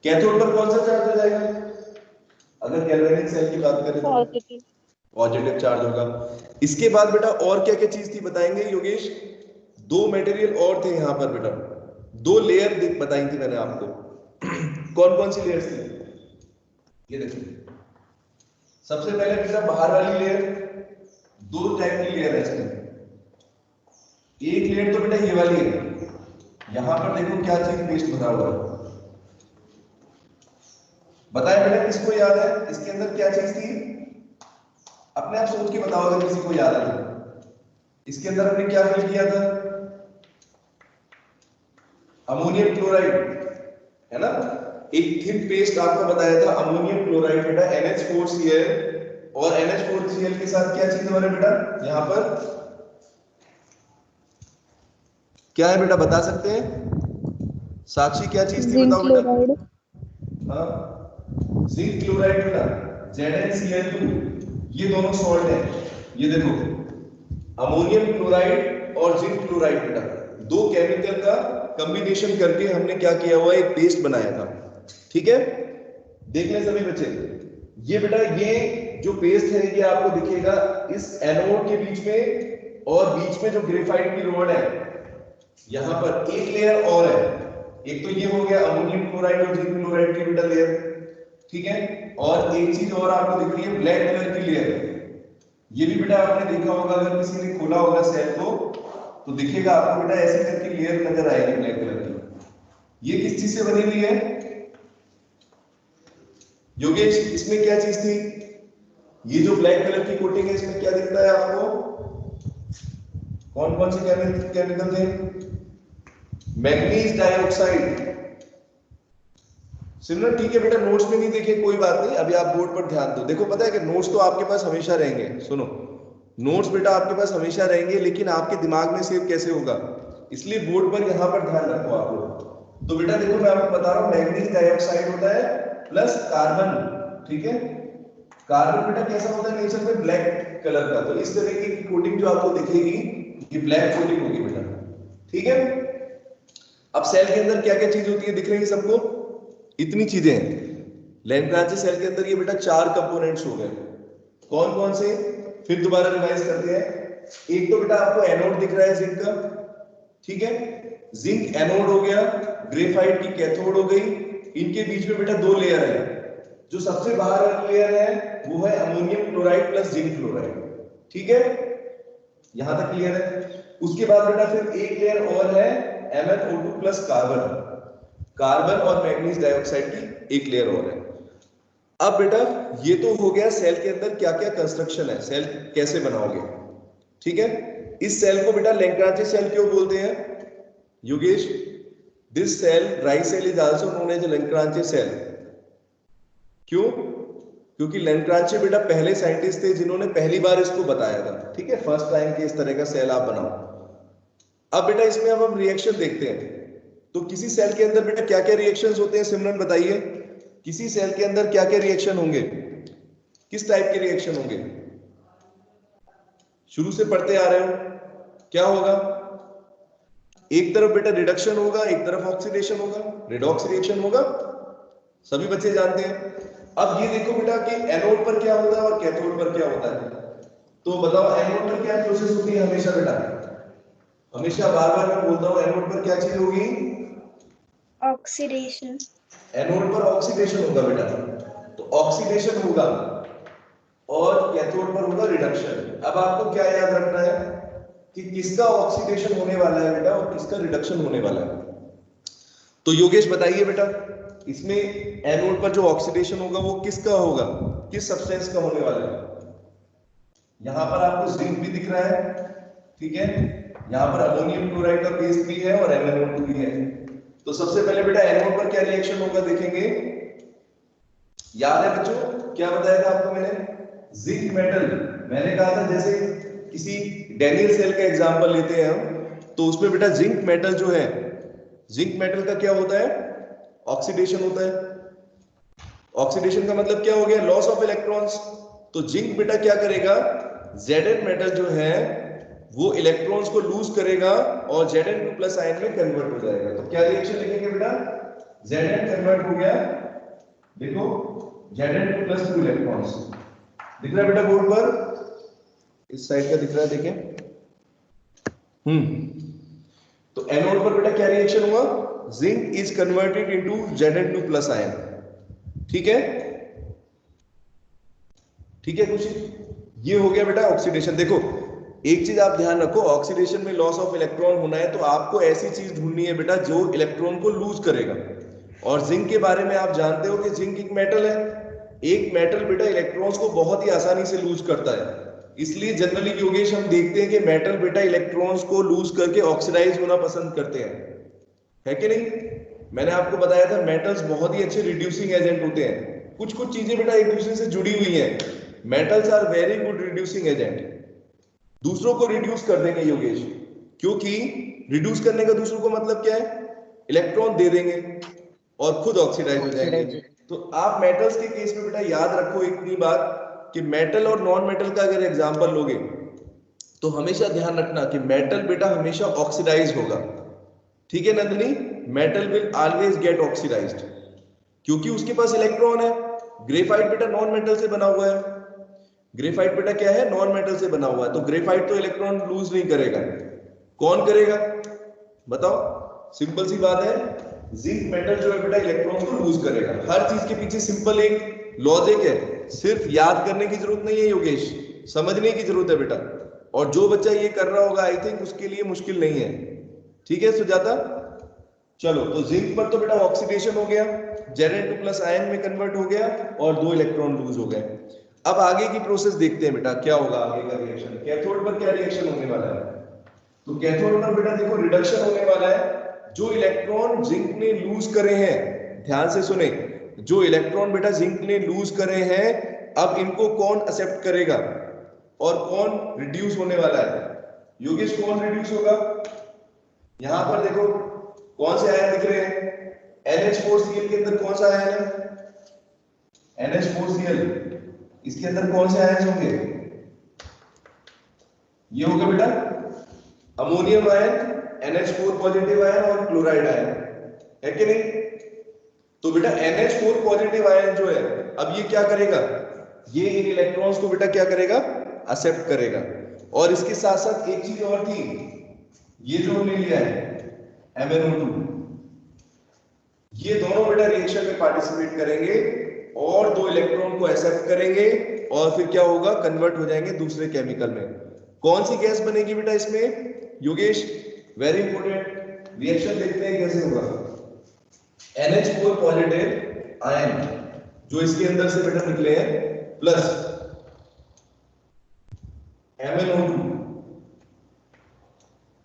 कैथोड पर कौन सा चार्ज हो जाएगा अगर गैल्वेनिक सेल की बात करें? पॉजिटिव। पॉजिटिव चार्ज होगा। इसके बाद बेटा और क्या क्या चीज थी बताएंगे योगेश? दो मटेरियल और थे यहां पर बेटा, दो लेयर बताई थी मैंने आपको। कौन कौन सी लेयर्स थी? ये देखिए, सबसे पहले बेटा बाहर वाली लेयर दो टाइप की लेयर है इसमें। एक लेयर तो बेटा ये वाली है, यहां पर देखो क्या चीज पेस्ट भरा हुआ है, बताए बेटा किसको याद है इसके अंदर क्या चीज थी? अपने आप सोच के बताओ अगर किसी को याद है। इसके अंदर हमने क्या फिल किया था? अमोनियम क्लोराइड, है ना? एक थिन पेस्ट आपको बताया था अमोनियम क्लोराइड बेटा NH4Cl, और NH4Cl के साथ क्या चीज हमारे बेटा यहां पर क्या है बेटा, बता सकते हैं? साक्षी क्या चीज थी जिंक बताओ बेटा? क्लोराइड। हाँ, जिंक क्लोराइड बेटा ZnCl2, ये दोनों सॉल्ट है। ये देखो अमोनियम क्लोराइड और जिंक क्लोराइड बेटा दो केमिकल का कॉम्बिनेशन करके हमने क्या किया हुआ, एक पेस्ट बनाया था। ठीक है, देख लें सभी बच्चे। ये बेटा ये जो पेस्ट है ये आपको दिखेगा इस एनोड के बीच में, और बीच में जो ग्रेफाइट की रोड है यहां पर एक लेयर और है। एक तो ये हो गया अमोनियम क्लोराइड और जिंक क्लोराइड की बेटा लेयर, ठीक है। और एक चीज और आपको दिख रही है ब्लैक कलर की लेयर। ये भी बेटा आपने देखा होगा, अगर किसी ने खोला होगा सेल को तो दिखेगा आपको बेटा ऐसी करके लेयर नजर आएगी ब्लैक कलर की। ये किस चीज से बनी हुई है योगेश? इसमें क्या चीज थी? ये जो ब्लैक कलर की कोटिंग है इसमें क्या दिखता है आपको? कौन कौन से केमिकल थे? Manganese dioxide. सिमिलर, ठीक है बेटा, नोट्स में नहीं देखे कोई बात नहीं, अभी आप बोर्ड पर ध्यान दो। देखो पता है कि नोट्स तो आपके पास हमेशा रहेंगे, सुनो नोट्स बेटा आपके पास हमेशा रहेंगे, लेकिन आपके दिमाग में सेव कैसे होगा, इसलिए बोर्ड पर यहां पर ध्यान रखो आप लोग। तो बेटा देखो मैं आपको बता रहा हूं मैग्नीज डाइऑक्साइड होता है प्लस कार्बन, ठीक है। कार्बन बेटा कैसा होता है नेचर में? ब्लैक कलर का। तो इस तरीके की कोटिंग जो आपको दिखेगी ये ब्लैक कोटिंग होगी बेटा, ठीक है। अब सेल के अंदर क्या क्या चीज होती है दिख रही है सबको? इतनी चीजें हैं। लैग्रांजे सेल के अंदर ये बेटा 4 कंपोनेंट्स हो गए। कौन कौन से? फिर दोबारा रिवाइज करते हैं। एक तो बेटा आपको एनोड दिख रहा है जिंक का, ठीक है। जिंक एनोड हो गया, ग्रेफाइट की कैथोड हो गई। इनके बीच में बेटा दो लेयर है। जो सबसे बाहर वाली लेयर है वो है ammonium chloride plus zinc chloride, ठीक है। यहां तक क्लियर है? उसके बाद बेटा फिर एक लेयर और है MnO2 प्लस कार्बन। कार्बन और मैग्नीज डाइऑक्साइड की एक लेयर और है। अब बेटा ये तो हो गया सेल के अंदर क्या क्या कंस्ट्रक्शन है, सेल कैसे बनाओगे, ठीक है। इस सेल को बेटा लैग्रांजे सेल क्यों बोलते हैं Yogesh? This cell dry cell is also known as Leclanche cell. क्यों? क्योंकि लैग्रांजे बेटा पहले साइंटिस्ट थे जिन्होंने पहली बार इसको बताया था, ठीक है, फर्स्ट टाइम कि इस तरह का सेल आप बनाओ। अब बेटा इसमें अब हम रिएक्शन देखते हैं। तो किसी सेल के अंदर बेटा क्या क्या रिएक्शंस होते हैं सिमरन बताइए? किसी सेल के अंदर क्या क्या रिएक्शन होंगे, किस टाइप के रिएक्शन होंगे? शुरू से पढ़ते आ रहे हो, क्या होगा? एक तरफ बेटा रिडक्शन होगा, एक तरफ ऑक्सीडेशन होगा, रिडॉक्स रिएक्शन होगा, सभी बच्चे जानते हैं। अब ये देखो बेटा कि एनोड पर क्या होता है और कैथोड पर क्या होता है। तो बताओ एनोड पर क्या प्रोसेस होती है हमेशा बेटा? हमेशा बार बार मैं बोलता हूं एनोड पर क्या चीज होगी? ऑक्सीडेशन। एनोड पर ऑक्सीडेशन होगा बेटा, तो ऑक्सीडेशन होगा, और कैथोड पर होगा रिडक्शन। अब आपको क्या याद रखना है कि किसका ऑक्सीडेशन होने वाला है बेटा और किसका रिडक्शन होने वाला है। तो योगेश बताइए बेटा इसमें एनोड पर जो ऑक्सीडेशन होगा वो किसका होगा, किस सब्सटेंस का होने वाला है? यहां पर आपको जिंक भी दिख रहा है, ठीक है, यहां पर अमोनियम क्लोराइड का पेस्ट भी है और MnO2 भी है। तो सबसे पहले बेटा एनोड पर क्या रिएक्शन होगा देखेंगे। याद है बच्चों क्या बताया था आपको मैंने? जिंक मेटल, मैंने कहा था जैसे किसी डेनियल सेल का एग्जांपल लेते हैं हम, तो उसमें बेटा जिंक मेटल जो है, जिंक मेटल का क्या होता है? ऑक्सीडेशन होता है। ऑक्सीडेशन का मतलब क्या हो गया? Loss of electrons. तो जिंक बेटा क्या करेगा? Zn मेटल जो है वो इलेक्ट्रॉन्स को लूज करेगा और Zn2 प्लस आयन में कन्वर्ट हो जाएगा। तो क्या रिएक्शन लिखेंगे बेटा? Zn कन्वर्ट हो गया, देखो Zn2 प्लस 2 इलेक्ट्रॉन्स दिख रहा है बेटा बोर्ड पर, इस साइड का दिख रहा है देखें। तो एनोड पर बेटा क्या रिएक्शन हुआ? Zinc is converted into Zn2 plus ion, ठीक है, ठीक है कुछ। ये हो गया बेटा ऑक्सीडेशन। देखो एक चीज आप ध्यान रखो, ऑक्सीडेशन में लॉस ऑफ इलेक्ट्रॉन होना है तो आपको ऐसी चीज ढूंढनी है बेटा जो इलेक्ट्रॉन को लूज करेगा। और जिंक के बारे में आप जानते हो कि जिंक एक मेटल है। एक मेटल बेटा इलेक्ट्रॉन्स को बहुत ही आसानी से लूज करता है, इसलिए जनरली योगेश हम देखते हैं कि मेटल बेटा इलेक्ट्रॉन्स को लूज करके ऑक्सीडाइज होना पसंद करते हैं, है कि नहीं? मैंने आपको बताया था मेटल्स बहुत ही अच्छे रिड्यूसिंग एजेंट होते हैं। कुछ कुछ चीजें बेटा एक दूसरे से जुड़ी हुई हैं। Metals are very good reducing agent, दूसरों को रिड्यूस कर देंगे योगेश, क्योंकि रिड्यूस करने का दूसरों को मतलब क्या है, इलेक्ट्रॉन दे देंगे और खुद ऑक्सीडाइज हो जाएंगे। तो आप मेटल्स के केस में बेटा याद रखो इतनी बात कि मेटल और नॉन मेटल का अगर एग्जांपल लोगे तो हमेशा ध्यान रखना कि मेटल बेटा हमेशा ऑक्सीडाइज होगा, ठीक है Nandini? Metal will always get oxidised क्योंकि उसके पास इलेक्ट्रॉन है। ग्रेफाइट बेटा नॉन मेटल से बना हुआ है, ग्रेफाइट बेटा क्या है, नॉन मेटल से बना हुआ है, तो ग्रेफाइट तो इलेक्ट्रॉन लूज नहीं करेगा। कौन करेगा बताओ? सिंपल सी बात है, जिंक मेटल जो है बेटा इलेक्ट्रॉन को लूज करेगा। हर चीज के पीछे सिंपल एक लॉजिक है, सिर्फ याद करने की जरूरत नहीं है योगेश, समझने की जरूरत है बेटा। और जो बच्चा ये कर रहा होगा आई थिंक उसके लिए मुश्किल नहीं है, ठीक है सुजाता? चलो तो जिंक पर तो बेटा ऑक्सीडेशन हो गया, Zn2 प्लस आयन में कन्वर्ट हो गया और 2 इलेक्ट्रॉन लूज हो गए। अब आगे की प्रोसेस देखते हैं बेटा क्या होगा आगे का रिएक्शन। कैथोड पर क्या रिएक्शन होने वाला है? तो कैथोड पर बेटा देखो रिडक्शन होने वाला है। जो इलेक्ट्रॉन जिंक ने लूज करे हैं, ध्यान से सुने, जो इलेक्ट्रॉन बेटा जिंक ने लूज करे हैं अब इनको कौन एक्सेप्ट करेगा और कौन रिड्यूस होने वाला है? योगेश कौन रिड्यूस होगा? यहां पर देखो कौन से आयन दिख रहे हैं? NH4Cl के अंदर कौन सा आयन है? NH4Cl, इसके अंदर कौन से आयन होंगे? ये होगा बेटा ammonium ion, NH4 positive ion और क्लोराइड आयन, है कि नहीं? तो बेटा NH4 पॉजिटिव आयन जो है अब ये क्या करेगा, ये इन इलेक्ट्रॉन्स को बेटा क्या करेगा, एक्सेप्ट करेगा। और इसके साथ साथ एक चीज और थी, ये जो हमने लिया है MnO2, ये दोनों बेटा रिएक्शन में पार्टिसिपेट करेंगे और 2 इलेक्ट्रॉन को एक्सेप्ट करेंगे और फिर क्या होगा, कन्वर्ट हो जाएंगे दूसरे केमिकल में। कौन सी गैस बनेगी बेटा इसमें योगेश? वेरी इंपॉर्टेंट, रिएक्शन देखते हैं कैसे होगा। NH4 पॉजिटिव आयन जो इसके अंदर से बेटा निकले हैं प्लस MnO2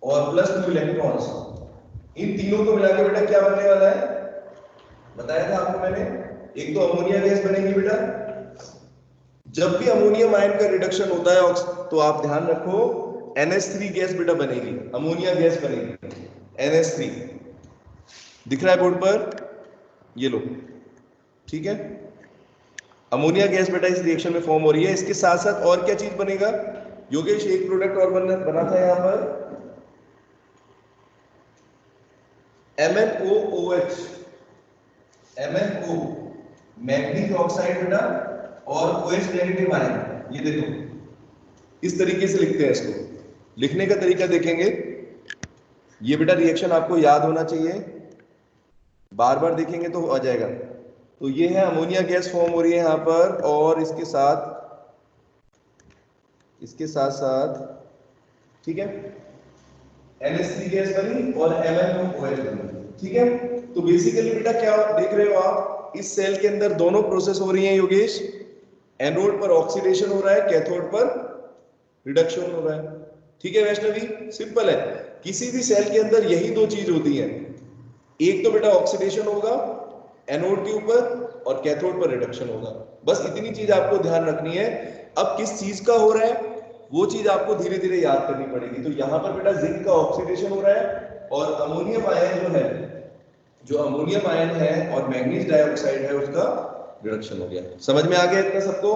और प्लस 2 इलेक्ट्रॉन्स, इन तीनों को मिलाकर बेटा क्या बनने वाला है बताया था आपको मैंने। एक तो अमोनिया गैस बनेगी बेटा। जब भी अमोनियम आयन का रिडक्शन होता है तो आप ध्यान रखो NH3 गैस बेटा बनेगी, अमोनिया गैस बनेगी NH3, दिख रहा है बोर्ड पर, ये लो, ठीक है? अमोनिया गैस बेटा इस रिएक्शन में फॉर्म हो रही है। इसके साथ साथ और क्या चीज बनेगा योगेश? एक प्रोडक्ट और बना था यहां पर MnOOH, MnO मैग्नीज ऑक्साइड बेटा और OH नेगेटिव आयन। ये देखो इस तरीके से लिखते हैं इसको, लिखने का तरीका देखेंगे। ये बेटा रिएक्शन आपको याद होना चाहिए, बार बार देखेंगे तो आ जाएगा। तो ये है अमोनिया गैस फॉर्म हो रही है यहां पर और इसके साथ साथ ठीक है NH3 गैस बनी और MnOH बनी, ठीक है? तो बेसिकली बेटा क्या देख रहे हो आप, इस सेल के अंदर दोनों प्रोसेस हो रही हैं योगेश। एनोड पर ऑक्सीडेशन हो रहा है, कैथोड पर रिडक्शन हो रहा है, ठीक है वैष्णवी? सिंपल है, किसी भी सेल के अंदर यही दो चीज होती है, एक तो बेटा ऑक्सीडेशन होगा एनोड के ऊपर और कैथोड पर रिडक्शन होगा। बस इतनी चीज आपको ध्यान रखनी है। अब किस चीज का हो रहा है वो चीज आपको धीरे धीरे याद करनी पड़ेगी। तो यहां पर बेटा जिंक का ऑक्सीडेशन हो रहा है और अमोनियम आयन जो अमोनियम आयन है और मैग्नीज डाइऑक्साइड है उसका रिडक्शन हो गया। समझ में आ गया इतना सबको?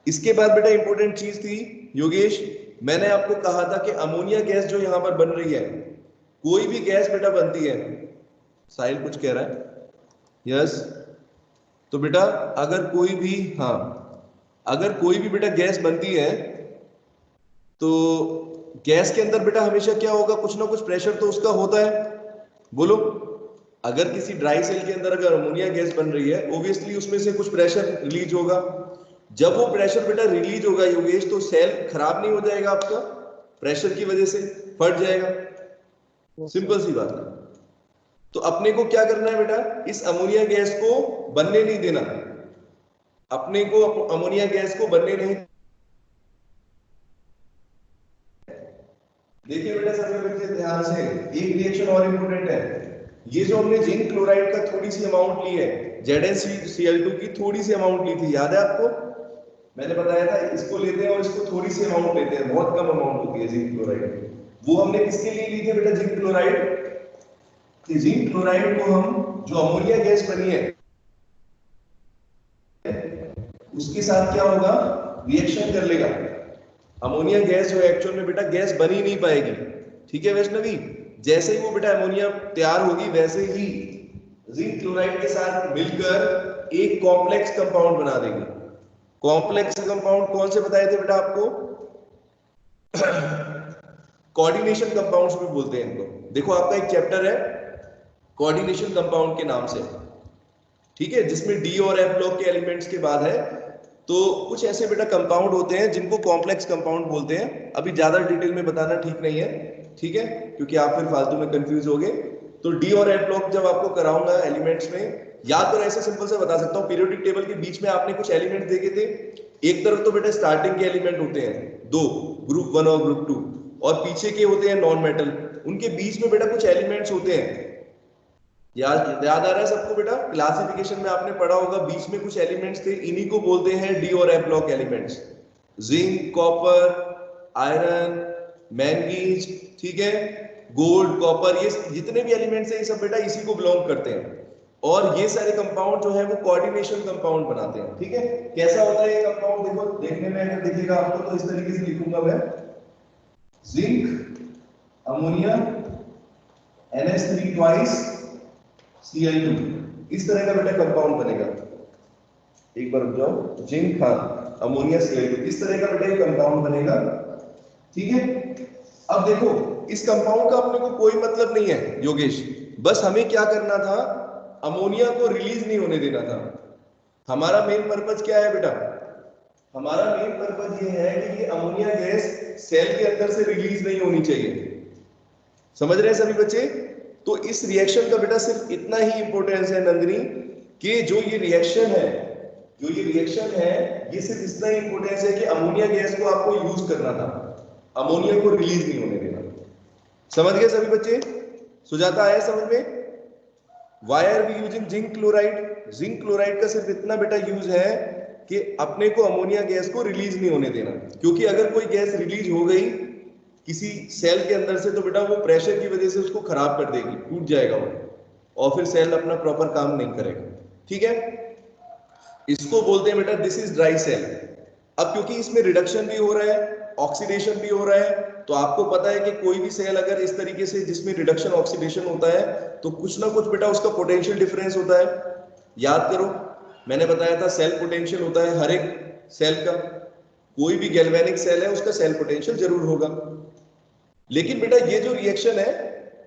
इसके बाद बेटा इंपॉर्टेंट चीज थी योगेश, मैंने आपको कहा था कि अमोनिया गैस जो यहां पर बन रही है, कोई भी गैस बेटा बनती है, साहिल कुछ कह रहा है, यस, तो बेटा अगर कोई भी बेटा गैस बनती है तो गैस के अंदर बेटा हमेशा क्या होगा, कुछ ना कुछ प्रेशर तो उसका होता है, बोलो। अगर किसी ड्राई सेल के अंदर अगर अमोनिया गैस बन रही है, ऑब्वियसली उसमें से कुछ प्रेशर रिलीज होगा जब वो प्रेशर बेटा रिलीज होगा योगेश तो सेल खराब नहीं हो जाएगा आपका, प्रेशर की वजह से फट जाएगा, सिंपल सी बात है। तो अपने को क्या करना है बेटा, इस अमोनिया गैस को बनने नहीं देना, अपने को अमोनिया गैस को बनने नहीं। देखिए बेटा सभी बच्चे ध्यान से, एक रिएक्शन और इंपॉर्टेंट है, ये जो हमने जिंक क्लोराइड का थोड़ी सी अमाउंट ली है, ZnCl2 की थोड़ी सी अमाउंट ली थी, याद है आपको, मैंने बताया था इसको लेते हैं और इसको थोड़ी सी अमाउंट लेते हैं, बहुत कम अमाउंट होती है जिंक क्लोराइड। वो हमने किसके लिए ली थी बेटा जिंक क्लोराइड, कि जिंक क्लोराइड को हम जो अमोनिया गैस बनी है उसके साथ क्या होगा, रिएक्शन कर लेगा, अमोनिया गैस जो एक्चुअल में बेटा गैस बन ही नहीं पाएगी, ठीक है वैष्णवी, जैसे ही वो बेटा अमोनिया तैयार होगी वैसे ही जिंक क्लोराइड के साथ मिलकर एक कॉम्प्लेक्स कंपाउंड बना देंगे। कॉम्प्लेक्स कंपाउंड कौन से बताए थे बेटा आपको, कोऑर्डिनेशन कंपाउंड्स भी बोलते हैं इनको, देखो आपका एक चैप्टर है कोऑर्डिनेशन कंपाउंड के नाम से, ठीक है, जिसमें डी और एफ ब्लॉक के एलिमेंट्स के बाद है, तो कुछ ऐसे बेटा कंपाउंड होते हैं जिनको कॉम्प्लेक्स कंपाउंड बोलते हैं, अभी ज्यादा डिटेल में बताना ठीक नहीं है, ठीक है, क्योंकि आप फिर फालतू में कंफ्यूज होगे। तो डी और एफ ब्लॉक जब आपको कराऊंगा एलिमेंट्स में, याद करो, ऐसे सिंपल से बता सकता हूँ, पीरियोडिक टेबल के बीच में आपने कुछ एलिमेंट देखे थे, एक तरफ तो बेटा स्टार्टिंग के एलिमेंट होते हैं दो, ग्रुप 1 और ग्रुप 2, और पीछे के होते हैं नॉन मेटल, उनके बीच में बेटा कुछ एलिमेंट्स होते हैं, याद आ रहा है सबको बेटा, क्लासिफिकेशन में आपने पढ़ा होगा, बीच में कुछ एलिमेंट्स थे, इन्हीं को बोलते हैं डी और F block elements, zinc, copper, iron, manganese, ठीक है, गोल्ड, कॉपर, ये जितने भी एलिमेंट्स हैं ये सब बेटा इसी को बिलोंग करते हैं, और ये सारे कंपाउंड जो है वो कोऑर्डिनेशन कंपाउंड बनाते हैं, ठीक है। कैसा होता है ये कंपाउंड, देखो देखने में अगर दिखेगा आपको तो इस तरीके से लिखूंगा मैं, zinc, ammonia, NH3 twice Cl2, इस तरह का बेटा कंपाउंड बनेगा, एक बार रुक जाओ, जिंक, हाँ, अमोनिया, Cl2, इस तरह का बेटा कंपाउंड बनेगा, ठीक है। अब देखो इस कंपाउंड का अपने को कोई मतलब नहीं है योगेश, बस हमें क्या करना था, अमोनिया को रिलीज नहीं होने देना था, हमारा मेन पर्पज क्या है बेटा, हमारा मेन पर्पज ये है कि ये अमोनिया गैस सेल के अंदर से रिलीज नहीं होनी चाहिए, समझ रहे हैं सभी बच्चे। तो इस रिएक्शन का बेटा सिर्फ इतना ही इंपॉर्टेंस है नंदिनी, कि जो ये रिएक्शन है, जो ये रिएक्शन है, ये सिर्फ इतना ही इंपॉर्टेंस है कि अमोनिया गैस को आपको यूज करना था, अमोनिया को रिलीज नहीं होने देना, समझ गए सभी बच्चे, सुजाता आया समझ में। Why are we using zinc chloride, zinc chloride का सिर्फ इतना बेटा यूज है कि अपने को अमोनिया गैस को रिलीज नहीं होने देना, क्योंकि अगर कोई गैस रिलीज हो गई किसी सेल के अंदर से तो बेटा वो प्रेशर की वजह से उसको खराब कर देगी, टूट जाएगा वो, और फिर सेल अपना प्रॉपर काम नहीं करेगा, ठीक है। इसको बोलते हैं बेटा दिस इज ड्राई सेल। अब क्योंकि इसमें रिडक्शन भी हो रहा है, ऑक्सीडेशन भी हो रहा है, तो आपको पता है कि कोई भी सेल अगर इस तरीके से जिसमें रिडक्शन ऑक्सीडेशन होता है तो कुछ ना कुछ बेटा उसका पोटेंशियल डिफरेंस होता है, याद करो मैंने बताया था सेल पोटेंशियल होता है हर एक सेल का, कोई भी गैल्वेनिक सेल है उसका सेल पोटेंशियल जरूर होगा, लेकिन बेटा ये जो रिएक्शन है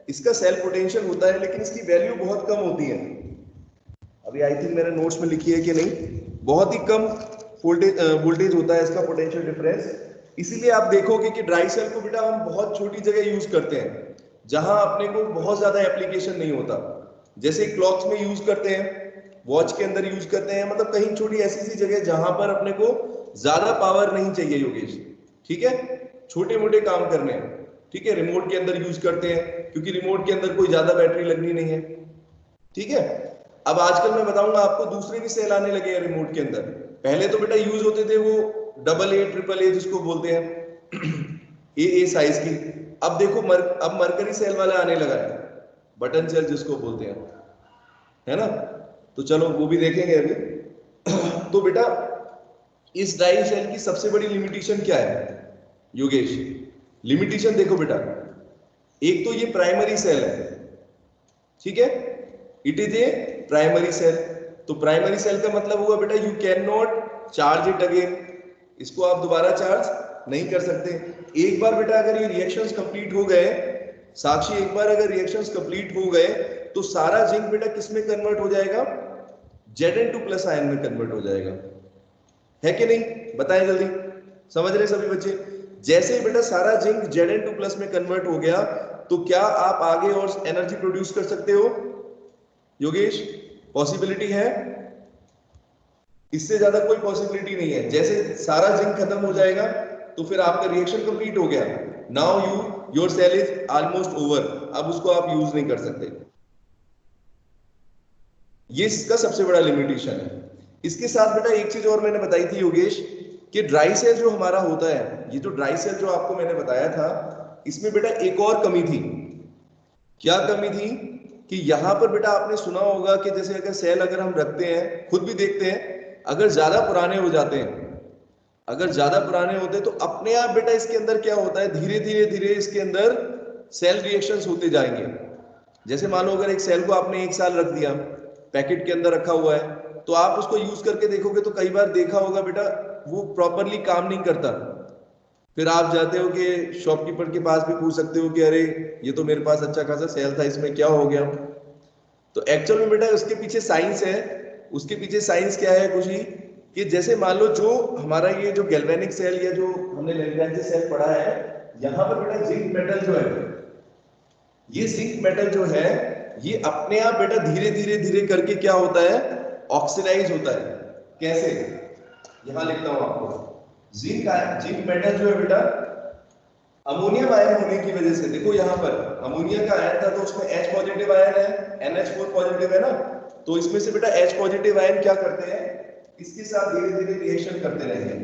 इसका सेल पोटेंशियल होता है लेकिन इसकी वैल्यू बहुत कम होती है, अभी आई थिंक मेरे नोट्स में लिखी है कि नहीं, बहुत ही कम वोल्टेज होता है इसका पोटेंशियल डिफरेंस, इसीलिए आप देखोगे कि ड्राई सेल को बेटा हम बहुत छोटी जगह यूज करते हैं जहां अपने को बहुत ज्यादा एप्लीकेशन नहीं होता, जैसे क्लॉक्स में यूज करते हैं, वॉच के अंदर यूज करते हैं, मतलब कहीं छोटी ऐसी सी जगह जहां पर अपने को ज्यादा पावर नहीं चाहिए योगेश, ठीक है, छोटे मोटे काम करने हैं, ठीक है, रिमोट के अंदर यूज करते हैं क्योंकि रिमोट के अंदर कोई ज्यादा बैटरी लगनी नहीं है, ठीक है। अब आजकल मैं बताऊंगा आपको दूसरे भी सेल आने लगे हैं रिमोट के अंदर, पहले तो बेटा यूज होते थे वो AA AAA जिसको बोलते हैं AA साइज की, अब देखो अब मरकरी सेल वाला आने लगा है, बटन सेल जिसको बोलते हैं, है ना, तो चलो वो भी देखेंगे अभी। तो बेटा इस ड्राई सेल की सबसे बड़ी लिमिटेशन क्या है योगेश, लिमिटेशन देखो बेटा, एक तो ये प्राइमरी सेल है, ठीक है, it is a primary cell, तो प्राइमरी सेल का मतलब हुआ बेटा you can not charge it again, इसको आप दोबारा चार्ज नहीं कर सकते, एक बार बेटा अगर ये रिएक्शंस कंप्लीट हो गए, साक्षी एक बार अगर रिएक्शंस कंप्लीट हो गए तो सारा जिंक बेटा किस में कन्वर्ट हो जाएगा, Zn2+ आयन में कन्वर्ट हो जाएगा, है कि नहीं? बताएं जल्दी, समझ रहे सभी बच्चे? जैसे ही बेटा सारा जिंक Zn2+ में कन्वर्ट हो गया तो क्या आप आगे और एनर्जी प्रोड्यूस कर सकते हो योगेश? पॉसिबिलिटी है? इससे ज्यादा कोई पॉसिबिलिटी नहीं है। जैसे सारा जिंक खत्म हो जाएगा तो फिर आपका रिएक्शन कंप्लीट हो गया। Now your cell is almost over, अब उसको आप यूज नहीं कर सकते। ये इसका सबसे बड़ा लिमिटेशन है। इसके साथ बेटा एक चीज और मैंने बताई थी योगेश, कि ड्राई सेल जो हमारा होता है, ये जो ड्राई सेल जो आपको मैंने बताया था, इसमें बेटा एक और कमी थी। क्या कमी थी? कि यहां पर बेटा आपने सुना होगा कि जैसे अगर सेल अगर हम रखते हैं, खुद भी देखते हैं, अगर ज्यादा पुराने हो जाते हैं, अगर ज्यादा पुराने होते हैं तो अपने आप बेटा इसके अंदर क्या होता है, धीरे धीरे धीरे इसके अंदर सेल रिएक्शंस होते जाएंगे। जैसे मान लो अगर एक सेल को आपने 1 साल रख दिया, पैकेट के अंदर रखा हुआ है, तो आप उसको यूज करके देखोगे तो कई बार देखा होगा बेटा वो प्रॉपरली काम नहीं करता। फिर आप जाते हो कि शॉपकीपर के पास भी पूछ सकते हो कि अरे ये तो मेरे पास अच्छा खासा सेल था, इसमें क्या हो गया? तो एक्चुअल में बेटा उसके पीछे साइंस है। उसके पीछे साइंस क्या है कुछ ही, कि जैसे मान लो जो हमारा ये जो गैल्वेनिक सेल या जो हमने लैग्रेंज सेल पढ़ा है, यहाँ पर बेटा जिंक मेटल जो है, ये जिंक मेटल जो है ये अपने आप बेटा धीरे धीरे धीरे करके क्या होता है, ऑक्सीडाइज होता है। कैसे? यहां लिखता हूं आपको। जिंक मेटल जो है बेटा अमोनियम आयन होने की वजह से, देखो यहां पर अमोनिया का आयन था तो उसमें H पॉजिटिव आयन है, NH4 पॉजिटिव है ना, तो इसमें से बेटा H पॉजिटिव आयन क्या करते हैं, इसके साथ धीरे धीरे रिएक्शन करते रहेंगे,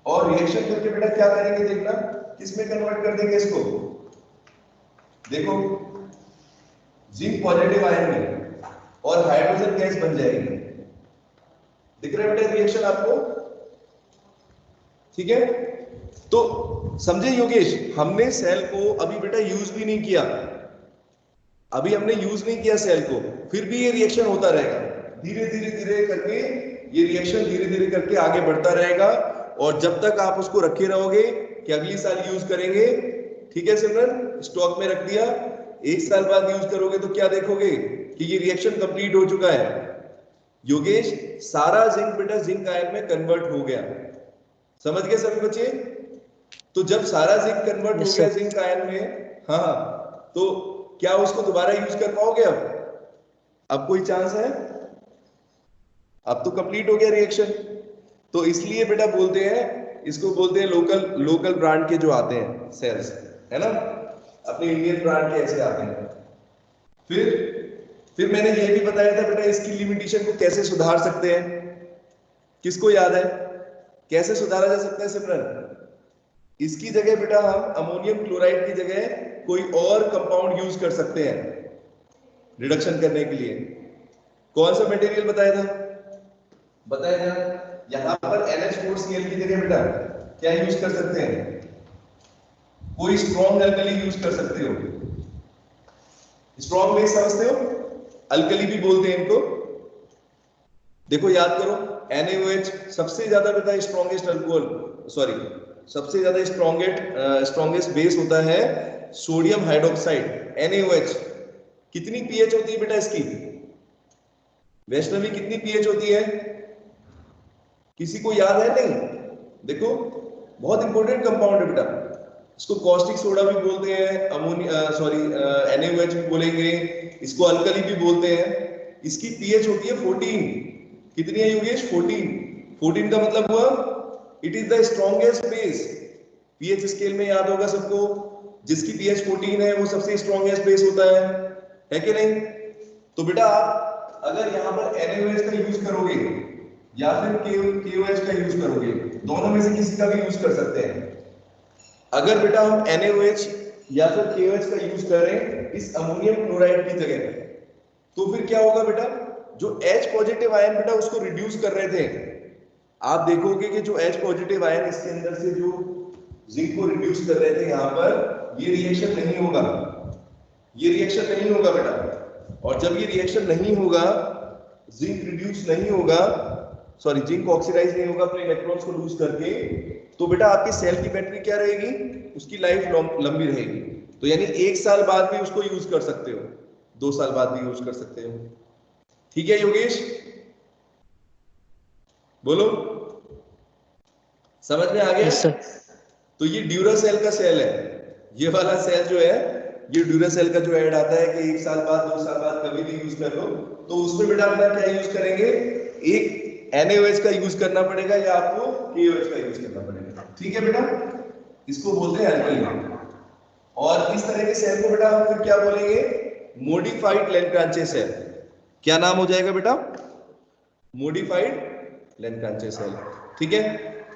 और रिएक्शन करके बेटा क्या करेंगे देखना, किसमें कन्वर्ट कर देंगे इसको, देखो जिंक पॉजिटिव आयन में, और हाइड्रोजन गैस बन जाएगी। दिख रहा है बेटा रिएक्शन आपको? ठीक है, तो समझे योगेश, हमने सेल को अभी बेटा यूज भी नहीं किया, अभी हमने यूज नहीं किया सेल को, फिर भी ये रिएक्शन होता रहेगा, धीरे धीरे धीरे करके ये रिएक्शन धीरे धीरे करके आगे बढ़ता रहेगा, और जब तक आप उसको रखे रहोगे कि अगली साल यूज करेंगे, ठीक है सिमरन, स्टॉक में रख दिया, 1 साल बाद यूज करोगे तो क्या देखोगे कि ये रिएक्शन कंप्लीट हो चुका है। योगेश सारा जिंक बेटा जिंक आयन में कन्वर्ट हो गया, समझ गए सभी बच्चे? तो जब सारा जिंक कन्वर्ट हो गया जिंक आयन में, हाँ, तो क्या उसको दोबारा यूज कर पाओगे? अब कोई चांस है? अब तो कंप्लीट हो गया रिएक्शन। तो इसलिए बेटा बोलते हैं, इसको बोलते हैं लोकल ब्रांड के जो आते हैं सेल्स, है ना, अपने इंडियन ब्रांड के ऐसे आते हैं। फिर मैंने ये भी बताया था बेटा इसकी लिमिटेशन को कैसे सुधार सकते हैं, किसको याद है कैसे सुधारा जा सकता है सिमरन? इसकी जगह बेटा हम अमोनियम क्लोराइड की जगह कोई और कंपाउंड यूज कर सकते हैं रिडक्शन करने के लिए। कौन सा मटेरियल बताया था? बताया था यहां पर NH4Cl की जगह बेटा क्या यूज कर सकते हैं? कोई स्ट्रॉन्ग अल्कली यूज कर सकते हो। स्ट्रॉन्ग बेस समझते हो? अल्कली भी बोलते हैं इनको। देखो याद करो, NaOH सबसे ज्यादा बेटा स्ट्रॉन्गेस्ट अल्कोहल, सॉरी सबसे ज्यादा स्ट्रॉन्गेस्ट बेस होता है सोडियम हाइड्रोक्साइड NaOH। कितनी पीएच होती है बेटा इसकी? वैष्णवी कितनी पीएच होती है? किसी को याद है? नहीं, देखो बहुत इंपॉर्टेंट कंपाउंड है बेटा, इसको कॉस्टिक सोडा भी बोलते हैं, NaOH भी बोलेंगे, इसको अल्कली भी बोलते हैं। इसकी पीएच होती है 14। कितनी है योगेश? 14 का मतलब हुआ it is the strongest base. PH scale में याद होगा सबको, जिसकी पीएच 14 है वो सबसे स्ट्रॉन्गेस्ट बेस होता है कि नहीं? तो बेटा आप अगर यहाँ पर NaOH का यूज करोगे या फिर KOH का यूज करोगे, दोनों में से किसी का भी यूज कर सकते हैं। अगर बेटा हम NaOH या फिर KOH का यूज करें इस अमोनियम क्लोराइड की जगह, तो फिर क्या होगा बेटा, जो H पॉजिटिव आयन बेटा उसको रिड्यूस कर रहे थे, आप देखोगे कि जो H पॉजिटिव आयन इसके अंदर से जो जिंक को रिड्यूस कर रहे थे यहाँ पर, ये रिएक्शन नहीं होगा, ये रिएक्शन नहीं होगा बेटा। और जब ये रिएक्शन नहीं होगा, जिंक रिड्यूस नहीं होगा, सॉरी जिंक ऑक्सीडाइज नहीं होगा अपने इलेक्ट्रॉन्स को लूज करके, तो बेटा आपकी सेल की बैटरी क्या रहेगी? उसकी लाइफ लंबी रहेगी। तो यानी 1 साल बाद भी उसको यूज कर सकते हो, 2 साल बाद भी यूज कर सकते हो। ठीक है योगेश, बोलो समझ में आ गया? Yes sir. तो ये ड्यूरासेल का सेल है, ये वाला सेल जो है, ये ड्यूरासेल का जो ऐड आता है कि 1 साल बाद 2 साल बाद कभी भी यूज कर लो, तो उसमें बेटा अपना क्या यूज करेंगे, एक NaOH का यूज करना पड़ेगा या आपको KOH का यूज करना पड़ेगा। ठीक है बेटा, इसको बोलते हैं एल्काइन। और इस तरह के सेल को बेटा हम फिर क्या बोलेंगे, मॉडिफाइड लैंग्रांचे सेल। क्या नाम हो जाएगा बेटा, मॉडिफाइड लैंग्रांचे सेल। ठीक है,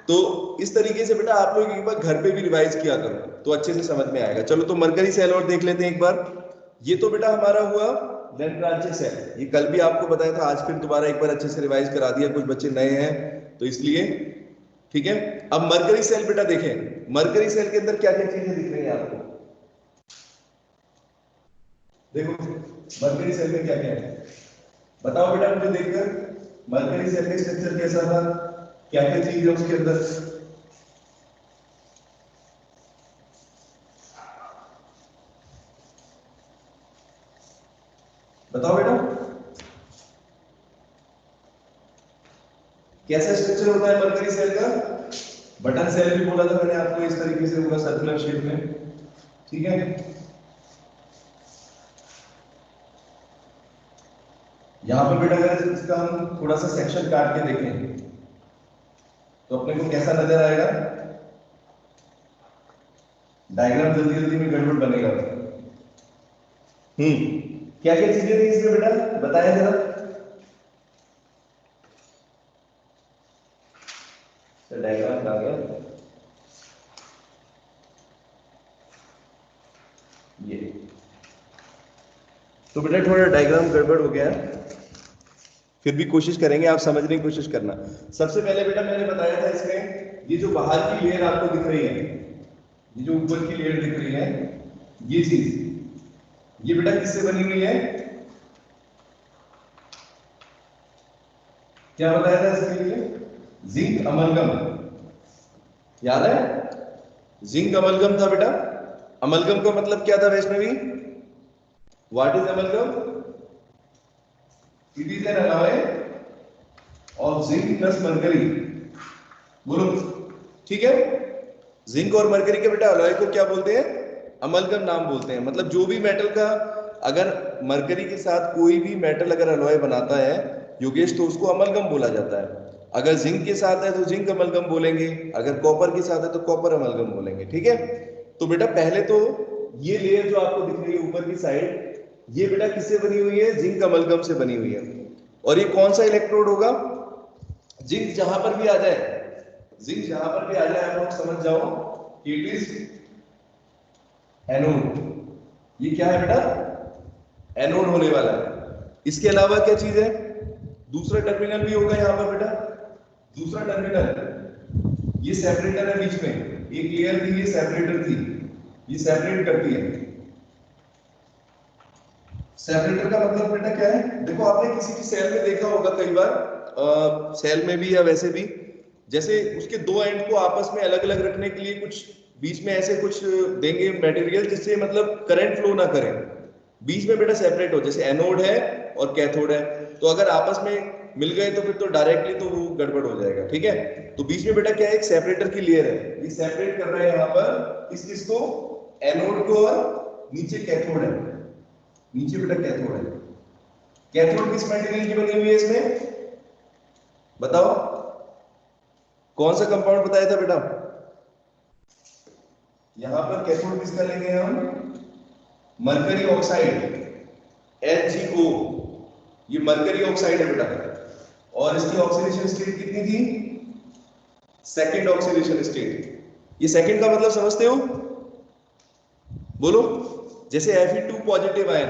तो इस तरीके से बेटा आप लोग एक बार घर पे भी रिवाइज किया करो तो अच्छे से समझ में आएगा। चलो तो मरकरी सेल और देख लेते हैं एक बार। ये तो बेटा हमारा हुआ लैंग्रांचे सेल, ये कल भी आपको बताया था, आज फिर दोबारा एक बार अच्छे से रिवाइज करा दिया, कुछ बच्चे नए हैं तो इसलिए। ठीक है, अब मरकरी सेल बेटा देखें, मरकरी सेल के अंदर क्या क्या चीजें दिख रही है आपको, देखो मरकरी सेल में क्या क्या है, बताओ बेटा मुझे देखकर, मरकरी सेल का स्ट्रक्चर कैसा था, क्या क्या चीज है उसके अंदर, बताओ बेटा कैसा स्ट्रक्चर होता है मरकरी सेल का। बटन सेल भी बोला था मैंने आपको, इस तरीके से होगा सर्कुलर शेप में। ठीक है, यहां पर बेटा अगर इसका हम थोड़ा सा सेक्शन काट के देखें तो अपने को कैसा नजर आएगा, डायग्राम जल्दी जल्दी में गड़बड़ बनेगा। क्या क्या चीजें थी इसमें बेटा, बताया जरा। डायग्राम आ गया ये, तो बेटा थोड़ा डायग्राम गड़बड़ हो गया है, फिर भी कोशिश करेंगे, आप समझने की कोशिश करना। सबसे पहले बेटा मैंने बताया था इसमें, ये जो बाहर की लेयर आपको दिख रही है, ये जो ऊपर की लेयर दिख रही है, ये चीज, ये बेटा किससे बनी हुई है, क्या बताया था इसके लिए, जिंक अमलगम, याद है, जिंक अमलगम था बेटा। अमलगम का मतलब क्या था Vaishnavi, what is amalgam, it is an alloy of zinc plus mercury, बोलो। ठीक है, जिंक और मरकरी के बेटा अलॉय को क्या बोलते हैं, अमलगम नाम बोलते हैं। मतलब जो भी मेटल का, अगर मरकरी के साथ कोई भी मेटल अगर अलॉय बनाता है योगेश, तो उसको अमलगम बोला जाता है। अगर जिंक के साथ है तो जिंक अमलगम बोलेंगे, अगर कॉपर के साथ है तो कॉपर अमलगम बोलेंगे। ठीक है, तो बेटा पहले तो ये लेयर जो आपको दिख रही है ऊपर की साइड, ये बेटा किससे बनी हुई है, जिंक अमलगम से बनी हुई है। और ये कौन सा इलेक्ट्रोड होगा, जिंक जहां पर भी आ जाए, जिंक जहां पर भी आ जाए आप लोग समझ जाओ कि इट इज एनोड। ये क्या है बेटा, एनोड होने वाला है। इसके अलावा क्या चीज है, दूसरा टर्मिनल भी होगा यहां पर बेटा, दूसरा टर्मिनल, ये सेपरेटर है बीच में, एक लेयर थी, ये सेपरेटर थी, ये सेपरेट करती है। सेपरेटर का मतलब बेटा क्या है, देखो आपने किसी की सेल में देखा होगा कई बार, सेल में भी या वैसे भी, जैसे उसके दो एंड को आपस में अलग अलग रखने के लिए कुछ बीच में ऐसे कुछ देंगे मटेरियल जिससे मतलब करंट फ्लो ना करे, बीच में बेटा सेपरेट हो, जैसे एनोड है और कैथोड है, तो अगर आपस में मिल गए तो फिर तो डायरेक्टली तो वो गड़बड़ हो जाएगा। ठीक है, तो बीच में बेटा क्या है, एक सेपरेटर की लेयर है, ये सेपरेट कर रहा है यहाँ पर इस किसको, एनोड को, और नीचे कैथोड है, नीचे बेटा कैथोड है। कैथोड किस मटेरियल की बनी हुई है इसमें, बताओ कौन सा कंपाउंड बताया था बेटा, यहां पर कैथोड किसका लेंगे हम, मरकरी ऑक्साइड, HgO, ये मरकरी ऑक्साइड है बेटा, और इसकी ऑक्सीडेशन स्टेट कितनी थी, सेकंड ऑक्सीडेशन स्टेट। ये सेकंड का मतलब समझते हो, बोलो, जैसे Fe2 positive ion,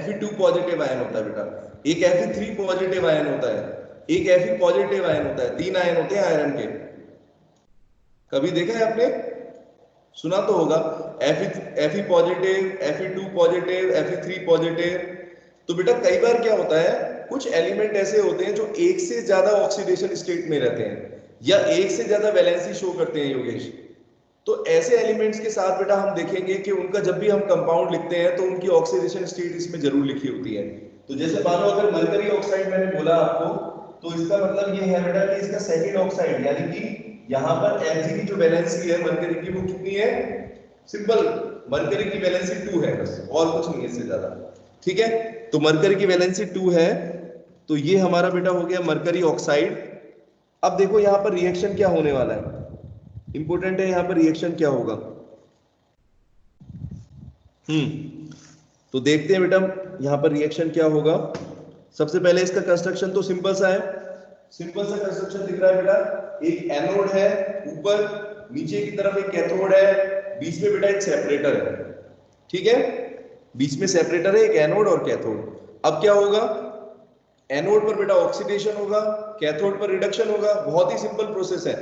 Fe2 positive ion होता है बेटा, एक Fe3 पॉजिटिव आयन होता है, एक Fe पॉजिटिव आयन होता है, 3 आयन होते हैं आयरन के। कभी देखा है आपने, सुना तो होगा, Fe positive, Fe2 positive, Fe3 positive. तो बेटा कई बार क्या होता है, कुछ एलिमेंट ऐसे होते हैं जो एक से ज्यादा ऑक्सीडेशन स्टेट में रहते हैं या एक से ज्यादा वैलेंसी शो करते हैं योगेश। तो ऐसे एलिमेंट्स के साथ बेटा हम देखेंगे कि उनका जब भी हम कंपाउंड लिखते हैं तो उनकी ऑक्सीडेशन स्टेट इसमें जरूर लिखी होती है। तो जैसे मानो अगर मरकरी ऑक्साइड मैंने बोला आपको तो इसका मतलब ये है बेटा कि इसका सेकंड ऑक्साइड यानी कि यहाँ पर Mg की जो वैलेंसी है मरकरी की वो कितनी है? सिंपल मरकरी की वैलेंसी 2 है बस, और कुछ नहीं है इससे ज्यादा। ठीक है, तो मरकरी की वैलेंसी 2 है, तो ये हमारा बेटा हो गया मरकरी ऑक्साइड। अब देखो यहाँ पर रिएक्शन क्या होने वाला है, इंपॉर्टेंट है यहाँ पर रिएक्शन क्या होगा। तो देखते हैं बेटा यहाँ पर रिएक्शन क्या होगा। सबसे पहले इसका कंस्ट्रक्शन तो सिंपल सा है, सिंपल सा कंस्ट्रक्शन दिख रहा है बेटा। एक एनोड है ऊपर, नीचे की तरफ एक कैथोड है, बीच में बेटा एक सेपरेटर है। ठीक है, बीच में सेपरेटर है, एक एनोड और कैथोड। अब क्या होगा, एनोड पर बेटा ऑक्सीडेशन होगा, कैथोड पर रिडक्शन होगा। बहुत ही सिंपल प्रोसेस है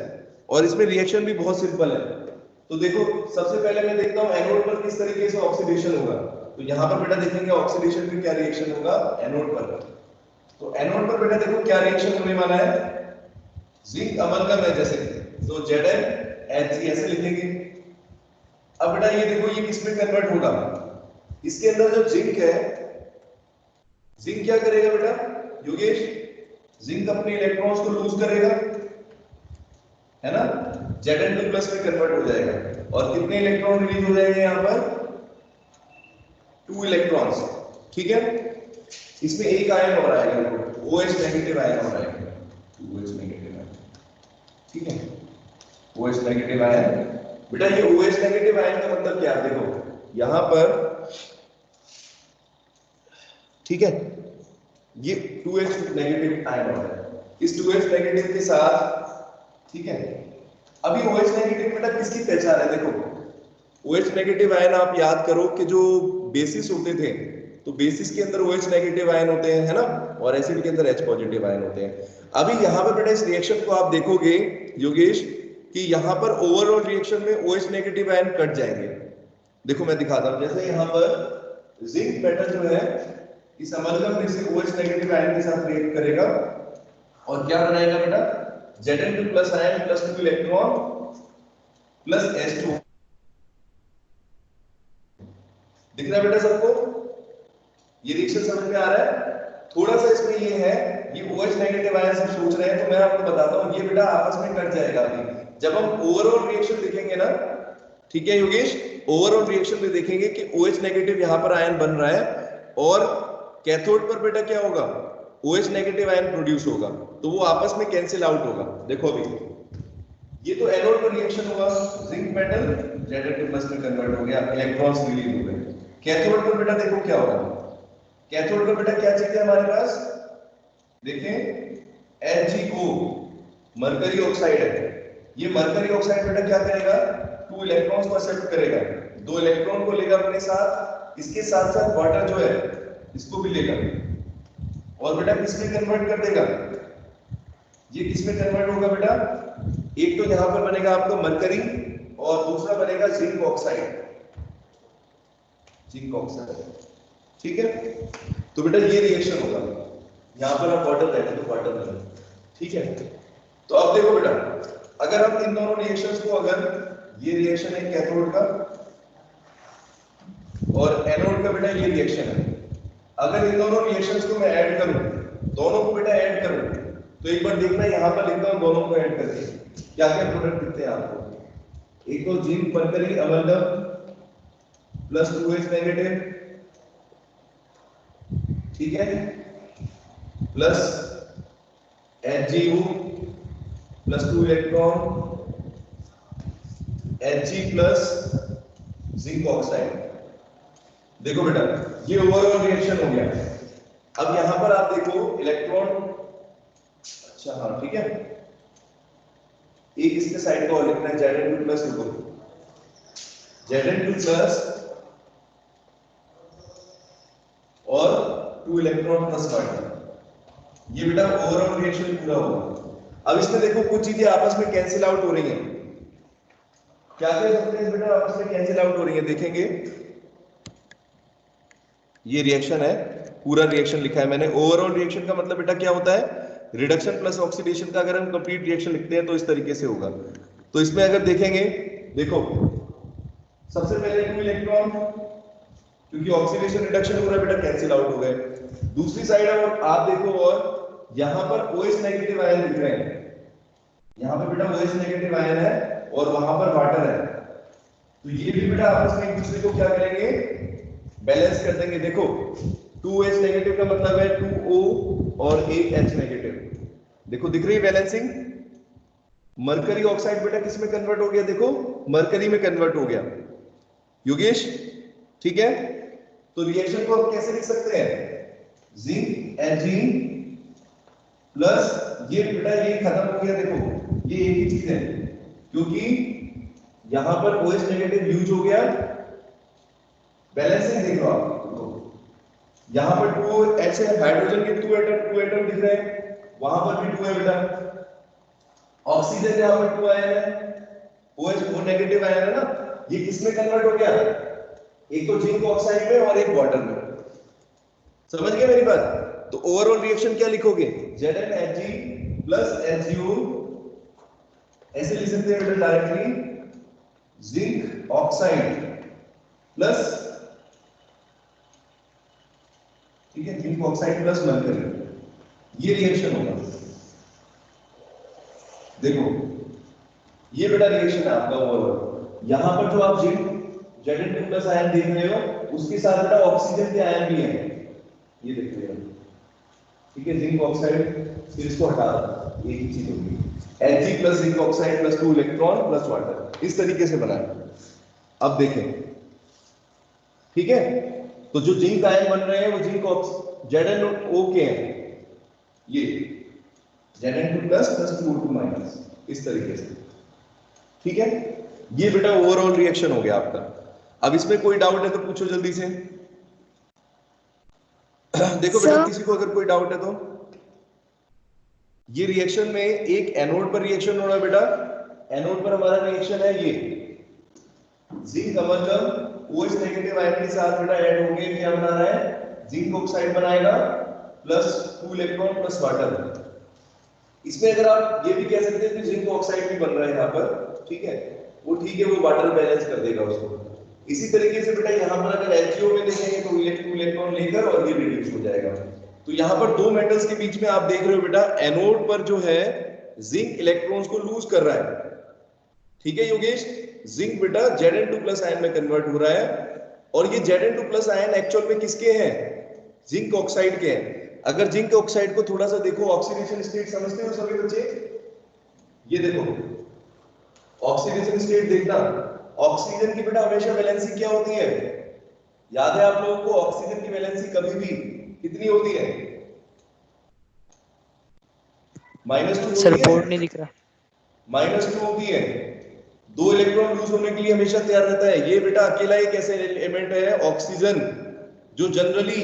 और इसमें रिएक्शन भी बहुत सिंपल है। तो देखो सबसे पहले मैं देखता हूं एनोड पर किस तरीके से ऑक्सीडेशन होगा। तो यहां पर बेटा देखेंगे ऑक्सीडेशन में क्या रिएक्शन होगा एनोड पर। तो एनोड पर बेटा देखो क्या रिएक्शन होने वाला है, जिंक अमलगम है जैसे, तो ZnHg ऐसे लिखेंगे। अब बेटा ये देखो ये किस में कन्वर्ट होगा, इसके अंदर जो जिंक है, जिंक क्या करेगा बेटा योगेश, जिंक अपने इलेक्ट्रॉन्स को लूज करेगा, है ना, Zn2 प्लस में कन्वर्ट हो जाएगा। और कितने इलेक्ट्रॉन रिलीज हो जाएंगे यहाँ पर, 2 इलेक्ट्रॉन्स। ठीक है, इसमें एक आयन और आएगा, OH नेगेटिव आयन और आएगा, OH नेगेटिव आयन। ठीक है, OH नेगेटिव आयन। बेटा ये OH नेगेटिव आयन का मतलब क्या है, देखो यहां पर, ठीक है, ये 2H नेगेटिव आयन हो है, इस 2H नेगेटिव के साथ, ठीक है। अभी OH नेगेटिव बेटा किसकी पहचान है, देखो OH नेगेटिव आयन आप याद करो कि जो बेसिस होते थे, तो बेसिस के अंदर OH नेगेटिव आयन होते हैं, है ना, और एसिड के अंदर H पॉजिटिव आयन होते हैं। अभी यहाँ पर बेटा इस रिएक्शन को आप देखोगे योगेश कि यहाँ पर ओवरऑल रिएक्शन में OH नेगेटिव आयन कट जाएंगे। देखो मैं दिखाता हूँ, जैसे यहाँ पर जिंक मेटल जो है इस अमलगम में से OH नेगेटिव आयन के साथ रिएक्ट करेगा और क्या बनाएगा बेटा, Zn2 plus ion plus 2 electron plus H2। दिख रहा है बेटा सबको, ये रिएक्शन समझ में आ रहा है। थोड़ा सा इसमें ये है, ये OH नेगेटिव आयन सब सोच रहे हैं, तो मैं आपको बताता हूँ ये बेटा आपस में कट जाएगा अभी जब हम ओवरऑल रिएक्शन देखेंगे ना। ठीक है योगेश, ओवरऑल रिएक्शन में देखेंगे कि OH नेगेटिव यहाँ पर आयन बन रहा है और कैथोड पर बेटा क्या होगा, OH नेगेटिव आयन प्रोड्यूस होगा, तो वो आपस में कैंसिल आउट होगा। देखो अभी ये तो एनोड पर रिएक्शन हुआ, जिंक मेटल Zn2 प्लस में कन्वर्ट हो गया, इलेक्ट्रॉन्स रिलीज हो गए। कैथोड पर बेटा देखो क्या होगा, कैथोड पर बेटा क्या चीज है हमारे पास, देखें HgO मरकरी ऑक्साइड है। ये मरकरी ऑक्साइड बेटा क्या करेगा, 2 इलेक्ट्रॉन्स को एक्सेप्ट करेगा, 2 इलेक्ट्रॉन को लेगा अपने साथ, इसके साथ साथ वाटर जो है इसको भी लेगा और बेटा किसमें कन्वर्ट कर देगा, ये किसमें कन्वर्ट होगा बेटा, एक तो यहां पर बनेगा आपका मरकरी और दूसरा बनेगा जिंक ऑक्साइड, जिंक ऑक्साइड। ठीक है, तो बेटा ये रिएक्शन होगा, यहां पर आप वाटर लेते तो वाटर लेंगे। ठीक है, तो अब देखो बेटा अगर हम इन दोनों रिएक्शंस को, अगर ये रिएक्शन है कैथोड का और एनोड का बेटा ये रिएक्शन है, अगर इन दोनों रिएक्शंस को मैं ऐड करूं, दोनों को बेटा ऐड करूं, तो एक बार देखना यहां पर लिखता हूं दोनों को ऐड करके क्या क्या प्रोडक्ट दिखते हैं आपको। एक तो zinc mercury amalgam plus 2H negative, ठीक है, plus HgO plus 2 electron, Hg plus zinc oxide. देखो बेटा ये ओवरऑल रिएक्शन हो गया। अब यहां पर आप देखो इलेक्ट्रॉन, अच्छा हाँ ठीक है, एक इसके साइड को और लिखना है Zn2 प्लस, Zn2 प्लस और 2 इलेक्ट्रॉन प्लस वाटर, ये बेटा ओवरऑल रिएक्शन पूरा होगा। अब इसमें देखो कुछ चीजें आपस में कैंसिल आउट हो रही हैं, क्या क्या सब्सटेंस बेटा आपस में कैंसिल आउट हो रही है, देखेंगे ये रिएक्शन है, पूरा रिएक्शन लिखा है मैंने। ओवरऑल रिएक्शन का मतलब बेटा क्या होता है, रिडक्शन प्लस ऑक्सीडेशन का अगर हम कंप्लीट रिएक्शन लिखते हैं तो इस तरीके से होगा। तो इसमें अगर देखेंगे, देखो सबसे पहले 2 इलेक्ट्रॉन, क्योंकि ऑक्सीडेशन रिडक्शन हो रहा है बेटा कैंसिल आउट हो गए। दूसरी साइड अब आप देखो और यहाँ पर OH नेगेटिव आयन दिख रहे हैं, यहाँ पे बेटा OH नेगेटिव आयन है और वहां पर वाटर है, तो ये भी बेटा आपस में एक दूसरे को क्या करेंगे, बैलेंस कर देंगे। देखो 2H नेगेटिव का मतलब है 2O और 1H नेगेटिव, देखो दिख रही है बैलेंसिंग। मरकरी ऑक्साइड बेटा किस में कन्वर्ट हो गया, देखो मरकरी में कन्वर्ट हो गया योगेश, ठीक है। तो रिएक्शन को हम कैसे लिख सकते हैं, जिंक Ag प्लस ये बेटा ये खत्म हो गया, देखो ये एक ही चीज है, क्योंकि यहां पर OH नेगेटिव यूज हो गया, बैलेंसिंग देख लो आप, यहां पर 2H है, हाइड्रोजन के 2 एटम दिख रहे हैं, वहां पर भी 2 है बेटा, ऑक्सीजन यहां पर 2 आयन है, OH वो नेगेटिव आयन है ना, ये किसमें कन्वर्ट हो गया, एक तो जिंक ऑक्साइड में और एक वाटर में, समझ गए मेरी बात। तो ओवरऑल रिएक्शन क्या लिखोगे, ZnHg प्लस HgO, ऐसे लिख सकते हैं बेटा डायरेक्टली, जिंक ऑक्साइड प्लस, ठीक है, जिंक ऑक्साइड प्लस मरकरी, ये रिएक्शन होगा। देखो ये बेटा रिएक्शन है आपका ओवरऑल, यहां पर जो आप जिंक Zn2 प्लस आयन देख रहे हो, उसके साथ बेटा ऑक्सीजन के आयन भी हैं, ये देख रहे हो, ठीक है, जिंक ऑक्साइड, फिर इसको हटा दो, एक ही चीज होगी, Hg plus zinc oxide plus 2 electron plus water, इस तरीके से बना है। अब देखें, ठीक है, तो जो जिंक आयन बन रहे हैं वो जिंक ZnO के हैं, ये Zn2 plus plus 2O2 minus, इस तरीके से, ठीक है। ये बेटा ओवरऑल रिएक्शन हो गया आपका। अब इसमें कोई डाउट है तो पूछो जल्दी से। देखो बेटा किसी को अगर कोई डाउट है तो, ये रिएक्शन में एक एनोड पर रिएक्शन हो रहा है बेटा, एनोड पर हमारा रिएक्शन है ये, जिंक अमरकम OH नेगेटिव आयन के साथ बेटा ऐड होंगे, क्या बना रहा है, जिंक ऑक्साइड बनाएगा प्लस 2 इलेक्ट्रॉन प्लस वाटर। इसमें अगर आप ये भी कह सकते हैं कि जिंक ऑक्साइड भी बन रहा है यहाँ पर, ठीक है, वो ठीक है, वो वाटर बैलेंस कर देगा उसको। इसी तरीके से बेटा यहाँ पर अगर HgO में देखेंगे तो इलेक्ट्रॉन लेकर और ये रिड्यूस हो जाएगा। तो यहाँ पर दो मेटल्स के बीच में आप देख रहे हो बेटा, एनोड पर जो है जिंक इलेक्ट्रॉन्स को लूज कर रहा है, ठीक है योगेश, जिंक बेटा Zn2 प्लस आयन में कन्वर्ट हो रहा है, और ये Zn2 प्लस आयन एक्चुअल में किसके हैं, जिंक ऑक्साइड के हैं। अगर जिंक ऑक्साइड को थोड़ा सा देखो, ऑक्सीडेशन स्टेट समझते हो सभी बच्चे, ये देखो ऑक्सीडेशन स्टेट देखना, ऑक्सीजन की बेटा हमेशा वैलेंसी क्या होती है, याद है आप लोगों को, ऑक्सीजन की वैलेंसी कभी भी कितनी होती है, -2 सर होती है, बोर्ड नहीं दिख रहा, -2 होती है, 2 इलेक्ट्रॉन लूज होने के लिए हमेशा तैयार रहता है। ये बेटा अकेला एक ऐसे एलिमेंट है ऑक्सीजन जो जनरली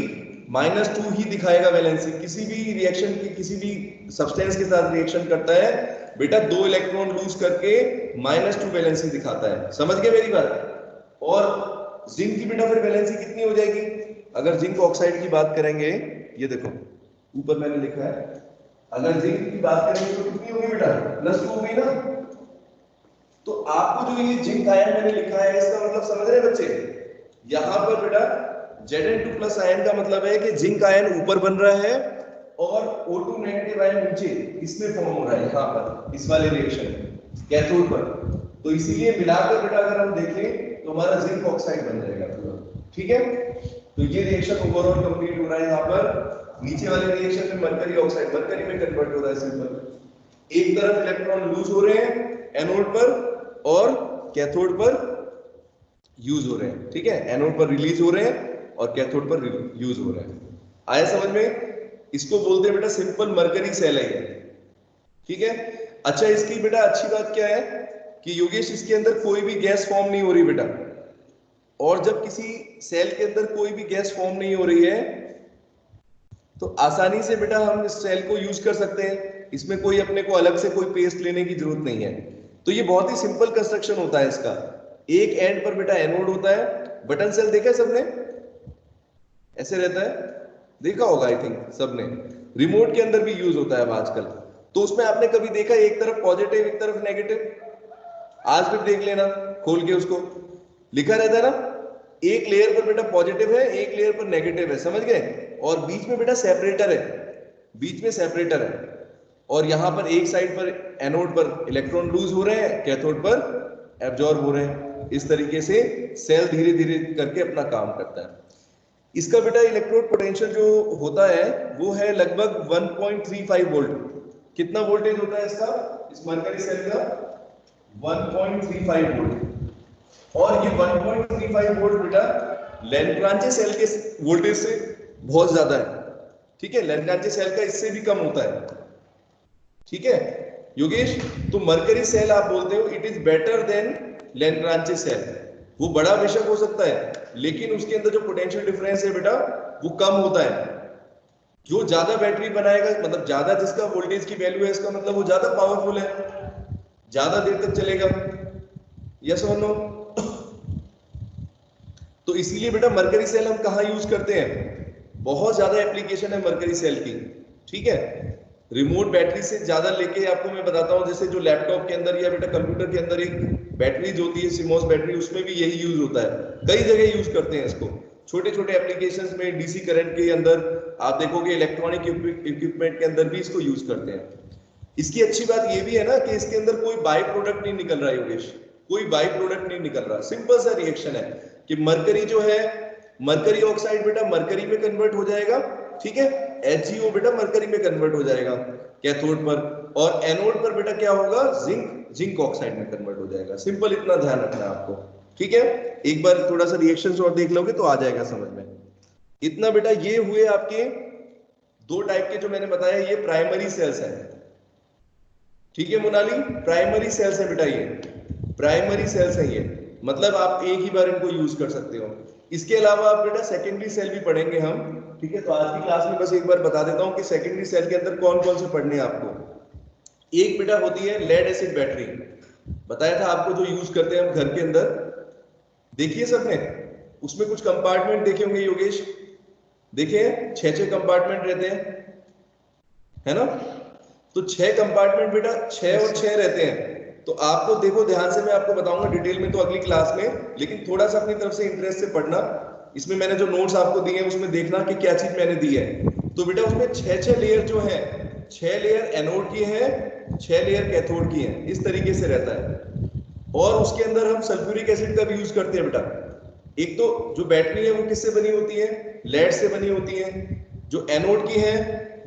-2 ही दिखाएगा वैलेंसी, किसी भी रिएक्शन की किसी भी सब्सटेंस के साथ रिएक्शन करता है बेटा 2 इलेक्ट्रॉन लूज करके -2 वैलेंसी दिखाता है, समझ गए मेरी बात। और जिंक की बेटा फिर वैलेंसी कितनी हो जाएगी, अगर जिंक ऑक्साइड की बात करेंगे, ये देखो ऊपर मैंने लिखा है, अगर जिंक की बात करेंगे तो कितनी होगी बेटा, +2 होगी ना। तो आपको जो ये जिंक आयन मैंने लिखा है, इसका मतलब समझ रहे बच्चे, यहां पर बेटा Zn2 प्लस आयन का मतलब है कि जिंक आयन ऊपर बन रहा है और O2 नेगेटिव आयन नीचे इसमें फॉर्म हो रहा है, यहाँ पर इस वाले रिएक्शन में कैथोड पर। तो इसीलिए मिलाकर बेटा अगर हम देखें तो हमारा जिंक ऑक्साइड बन जाएगा पूरा, ठीक है। तो ये रिएक्शन ओवरऑल कंप्लीट हो रहा है। यहाँ पर नीचे वाले रिएक्शन में मरकरी ऑक्साइड मरकरी में कन्वर्ट हो रहा है सिंपल, एक तरफ इलेक्ट्रॉन लूज हो रहे हैं एनोड पर और कैथोड पर यूज हो रहे हैं, ठीक है, एनोड पर रिलीज हो रहे हैं और कैथोड पर यूज हो रहे हैं। आया समझ में, इसको बोलते हैं बेटा सिंपल मरकरी सेल है, ठीक है। अच्छा इसकी बेटा अच्छी बात क्या है कि योगेश इसके अंदर कोई भी गैस फॉर्म नहीं हो रही बेटा, और जब किसी सेल के अंदर कोई भी गैस फॉर्म नहीं हो रही है तो आसानी से बेटा हम इस सेल को यूज कर सकते हैं, इसमें कोई अपने को अलग से कोई पेस्ट लेने की जरूरत नहीं है। तो ये बहुत ही सिंपल कंस्ट्रक्शन होता है इसका। एक एंड पर बेटा एनोड होता है, बटन सेल देखा है सबने, ऐसे रहता है, देखा होगा आई थिंक सबने, रिमोट के अंदर भी यूज होता है अब आजकल। तो उसमें आपने कभी देखा एक तरफ पॉजिटिव एक तरफ नेगेटिव, आज भी देख लेना खोल के, उसको लिखा रहता है ना, एक लेयर पर बेटा पॉजिटिव है एक लेयर पर नेगेटिव है, समझ गए, और बीच में बेटा सेपरेटर है, बीच में सेपरेटर है, और यहाँ पर एक साइड पर एनोड पर इलेक्ट्रॉन लूज हो रहे हैं, कैथोड पर एब्जॉर्ब हो रहे हैं। इस तरीके से सेल धीरे धीरे करके अपना काम करता है। इसका बेटा इलेक्ट्रोड पोटेंशियल जो होता है वो है लगभग 1.35 वोल्ट। कितना वोल्टेज होता है इसका, इस मरकरी सेल का? 1.35 वोल्ट। और ये 1.35 वोल्ट बेटा लैग्रांजे सेल के वोल्टेज से बहुत ज्यादा है। ठीक है, लैग्रांजे सेल का इससे भी कम होता है। ठीक है योगेश, तो मरकरी सेल आप बोलते हो it is better than Leclanche cell. वो बड़ा बेशक हो सकता है, लेकिन उसके अंदर जो पोटेंशियल डिफरेंस है बेटा वो कम होता है। जो ज्यादा बैटरी बनाएगा, मतलब ज्यादा जिसका वोल्टेज की वैल्यू है, इसका मतलब वो ज्यादा पावरफुल है, ज्यादा देर तक चलेगा। यस और नो? तो इसीलिए बेटा मरकरी सेल हम कहाँ यूज करते हैं? बहुत ज्यादा एप्लीकेशन है मरकरी सेल की। ठीक है, रिमोट बैटरी से ज्यादा लेके आपको मैं बताता हूँ, जैसे जो लैपटॉप के अंदर या बेटा कंप्यूटर के अंदर एक बैटरी जो होती है सिमोस बैटरी, उसमें भी यही यूज होता है। कई जगह यूज करते हैं इसको, छोटे छोटे एप्लीकेशंस में, डीसी करंट के अंदर आप देखोगे, इलेक्ट्रॉनिक इक्विपमेंट के अंदर भी इसको यूज करते हैं। इसकी अच्छी बात ये भी है ना कि इसके अंदर कोई बाई प्रोडक्ट नहीं निकल रहा है योगेश, कोई बाई प्रोडक्ट नहीं निकल रहा। सिंपल सा रिएक्शन है कि मरकरी जो है, मरकरी ऑक्साइड बेटा मरकरी में कन्वर्ट हो जाएगा। ठीक है, HgO बेटा मरकरी में कन्वर्ट हो जाएगा कैथोड पर, और एनोड पर बेटा क्या होगा, जिंक ऑक्साइड में कन्वर्ट हो जाएगा। सिंपल इतना ध्यान रखना है आपको। ठीक है, एक बार थोड़ा सा रिएक्शंस और देख लोगे तो आ जाएगा समझ में। इतना बेटा ये हुए आपके दो टाइप के जो मैंने बताया, ये प्राइमरी सेल्स हैं। ठीक है मोनाली, प्राइमरी सेल्स है बेटा, ये प्राइमरी सेल्स है, ये मतलब आप एक ही बार इनको यूज कर सकते हो। इसके अलावा आप बेटा सेकेंडरी सेल भी पढ़ेंगे हम। ठीक है, तो आज की क्लास में बस एक बार बता देता हूं कि सेकेंडरी सेल के अंदर कौन कौन से पढ़ने हैं आपको। एक बेटा होती है लेड एसिड बैटरी, बताया था आपको, जो यूज करते हैं हम घर के अंदर। देखिए सबने, उसमें कुछ कंपार्टमेंट देखे होंगे योगेश, देखे 6 कंपार्टमेंट रहते हैं, है ना? तो 6 कंपार्टमेंट बेटा 6 और 6 रहते हैं। तो आपको देखो ध्यान से, मैं आपको बताऊंगा डिटेल में तो अगली क्लास में, लेकिन थोड़ा सा अपनी तरफ से इंटरेस्ट से पढ़ना। इसमें मैंने जो नोट्स आपको दिए हैं उसमें देखना कि क्या चीज मैंने दी है। तो बेटा उसमें 6 लेयर जो है, 6 लेयर एनोड की है, 6 लेयर कैथोड की है, इस तरीके से रहता है। और उसके अंदर हम सल्फ्यूरिक एसिड का भी यूज करते हैं बेटा। एक तो जो बैटरी है वो किससे बनी होती है, लेड से बनी होती है। जो एनोड की है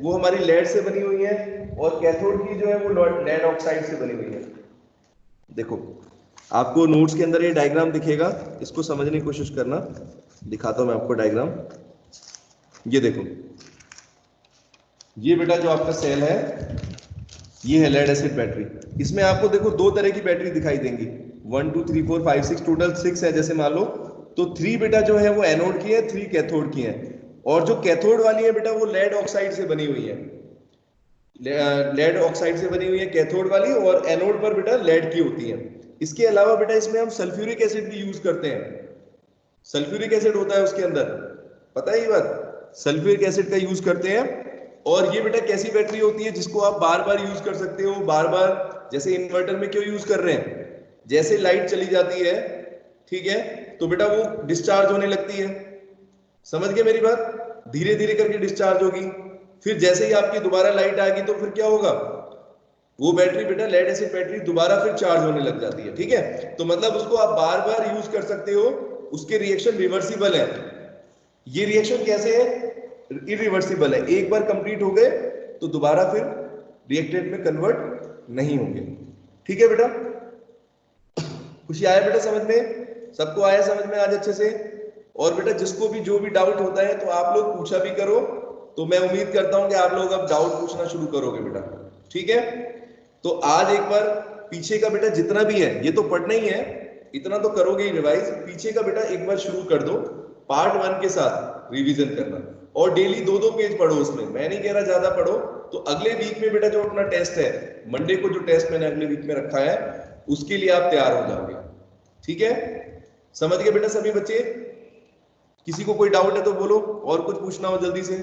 वो हमारी लेड से बनी हुई है, और कैथोड की जो है वो लेड ऑक्साइड से बनी हुई है। देखो आपको नोट्स के अंदर ये डायग्राम दिखेगा, इसको समझने की कोशिश करना। दिखाता हूं मैं आपको डायग्राम। ये देखो, ये बेटा जो आपका सेल है, ये है लेड एसिड बैटरी। इसमें आपको देखो 2 तरह की बैटरी दिखाई देंगी, 1 2 3 4 5 6, टोटल 6 है जैसे मान लो। तो 3 बेटा जो है वो एनोड की है, 3 कैथोड की है। और जो कैथोड वाली है बेटा वो लेड ऑक्साइड से बनी हुई है, लेड ऑक्साइड से बनी हुई है कैथोड वाली, और एनोड पर बेटा लेड की होती है। इसके अलावा बेटा इसमें हम सल्फ्यूरिक एसिड भी यूज करते हैं। सल्फ्यूरिक एसिड होता है उसके अंदर, पता है ये बात? सल्फ्यूरिक एसिड का यूज करते हैं। और ये बेटा कैसी बैटरी होती है जिसको आप बार बार यूज कर सकते हो, बार बार। जैसे इन्वर्टर में क्यों यूज कर रहे हैं, जैसे लाइट चली जाती है, ठीक है, तो बेटा वो डिस्चार्ज होने लगती है। समझ गए मेरी बात? धीरे धीरे करके डिस्चार्ज होगी, फिर जैसे ही आपकी दोबारा लाइट आएगी तो फिर क्या होगा, वो बैटरी बेटा लेड एसिड बैटरी दोबारा फिर चार्ज होने लग जाती है। ठीक है, तो मतलब उसको आप बार बार यूज कर सकते हो। उसके रिएक्शन रिवर्सिबल है। ये रिएक्शन कैसे है, इरिवर्सिबल है। एक बार कंप्लीट हो गए तो दोबारा फिर रिएक्टेंट में कन्वर्ट नहीं होंगे। ठीक है बेटा, खुशी आया बेटा समझ में? सबको आया समझ में आज अच्छे से? और बेटा जिसको भी जो भी डाउट होता है तो आप लोग पूछा भी करो। तो मैं उम्मीद करता हूं कि आप लोग अब डाउट पूछना शुरू करोगे बेटा। ठीक है, तो आज एक बार पीछे का बेटा जितना भी है, ये तो पढ़ना ही है, इतना तो करोगे ही रिवाइज। पीछे का बेटा एक बार शुरू कर दो, पार्ट 1 के साथ रिवीजन करना, और डेली 2-2 पेज पढ़ो उसमें। मैं नहीं कह रहा ज्यादा पढ़ो, तो अगले वीक में बेटा जो अपना टेस्ट है, मंडे को जो टेस्ट मैंने अगले वीक में रखा है, उसके लिए आप तैयार हो जाओगे। ठीक है, समझ गए बेटा सभी बच्चे? किसी को कोई डाउट है तो बोलो, और कुछ पूछना हो जल्दी से।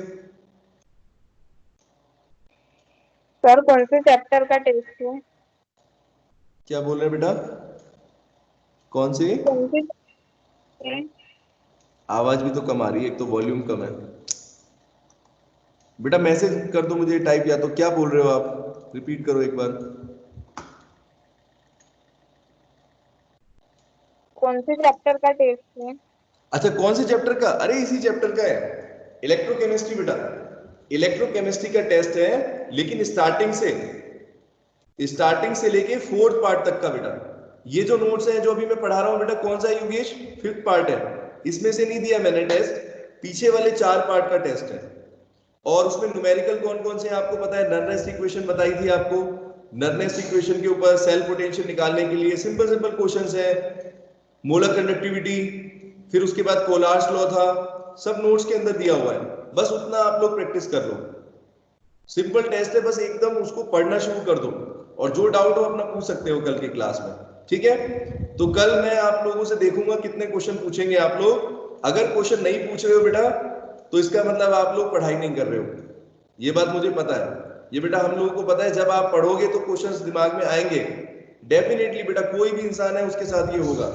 सर कौन से चैप्टर का टेस्ट है? क्या बोल रहे हैं बेटा, कौन सी? कौन से? आवाज भी तो कम आ रही है, एक तो वॉल्यूम कम है। बेटा मैसेज कर दो मुझे टाइप, या तो क्या बोल रहे हो आप, रिपीट करो एक बार। कौन से चैप्टर का टेस्ट है? अच्छा कौन से चैप्टर का? अरे इसी चैप्टर का है, इलेक्ट्रोकेमिस्ट्री बेटा। इलेक्ट्रोकेमिस्ट्री का टेस्ट है, लेकिन स्टार्टिंग से लेके 4th पार्ट तक का बेटा। ये जो नोट्स हैं जो अभी मैं पढ़ा रहा हूं बेटा, कौन सा है योगेश? 5th पार्ट है। इसमें से नहीं दिया मैंने टेस्ट, पीछे वाले 4 पार्ट का टेस्ट है। और उसमें न्यूमेरिकल कौन कौन से हैं आपको पता है? नर्नेस्ट इक्वेशन बताई थी आपको, नर्नेस्ट इक्वेशन के ऊपर सेल पोटेंशियल निकालने के लिए सिंपल सिंपल क्वेश्चंस है, मोलर कंडक्टिविटी, फिर उसके बाद कोलार्स लॉ था, सब नोट्स के अंदर दिया हुआ है। बस उतना आप लोग प्रैक्टिस कर लो, सिंपल टेस्ट है, बस एकदम उसको पढ़ना शुरू कर दो, और जो डाउट हो अपना पूछ सकते हो कल की क्लास में, ठीक है? तो कल मैं आप लोगों से देखूंगा कितने क्वेश्चन पूछेंगे आप लोग। अगर क्वेश्चन नहीं पूछ रहे हो बेटा, तो इसका मतलब आप लोग पढ़ाई नहीं कर रहे हो, ये बात मुझे पता है। ये बेटा हम लोगों को पता है, जब आप पढ़ोगे तो क्वेश्चंस दिमाग में आएंगे डेफिनेटली बेटा, कोई भी इंसान है उसके साथ ये होगा।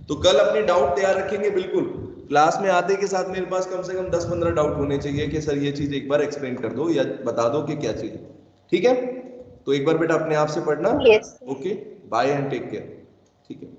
तो कल अपने डाउट तैयार रखेंगे बिल्कुल, क्लास में आते के साथ मेरे पास कम से कम 10-15 डाउट होने चाहिए कि सर ये चीज एक बार एक्सप्लेन कर दो या बता दो कि क्या चीज है, ठीक है? तो एक बार बेटा अपने आप से पढ़ना। Yes. Okay, bye and take care, ठीक है?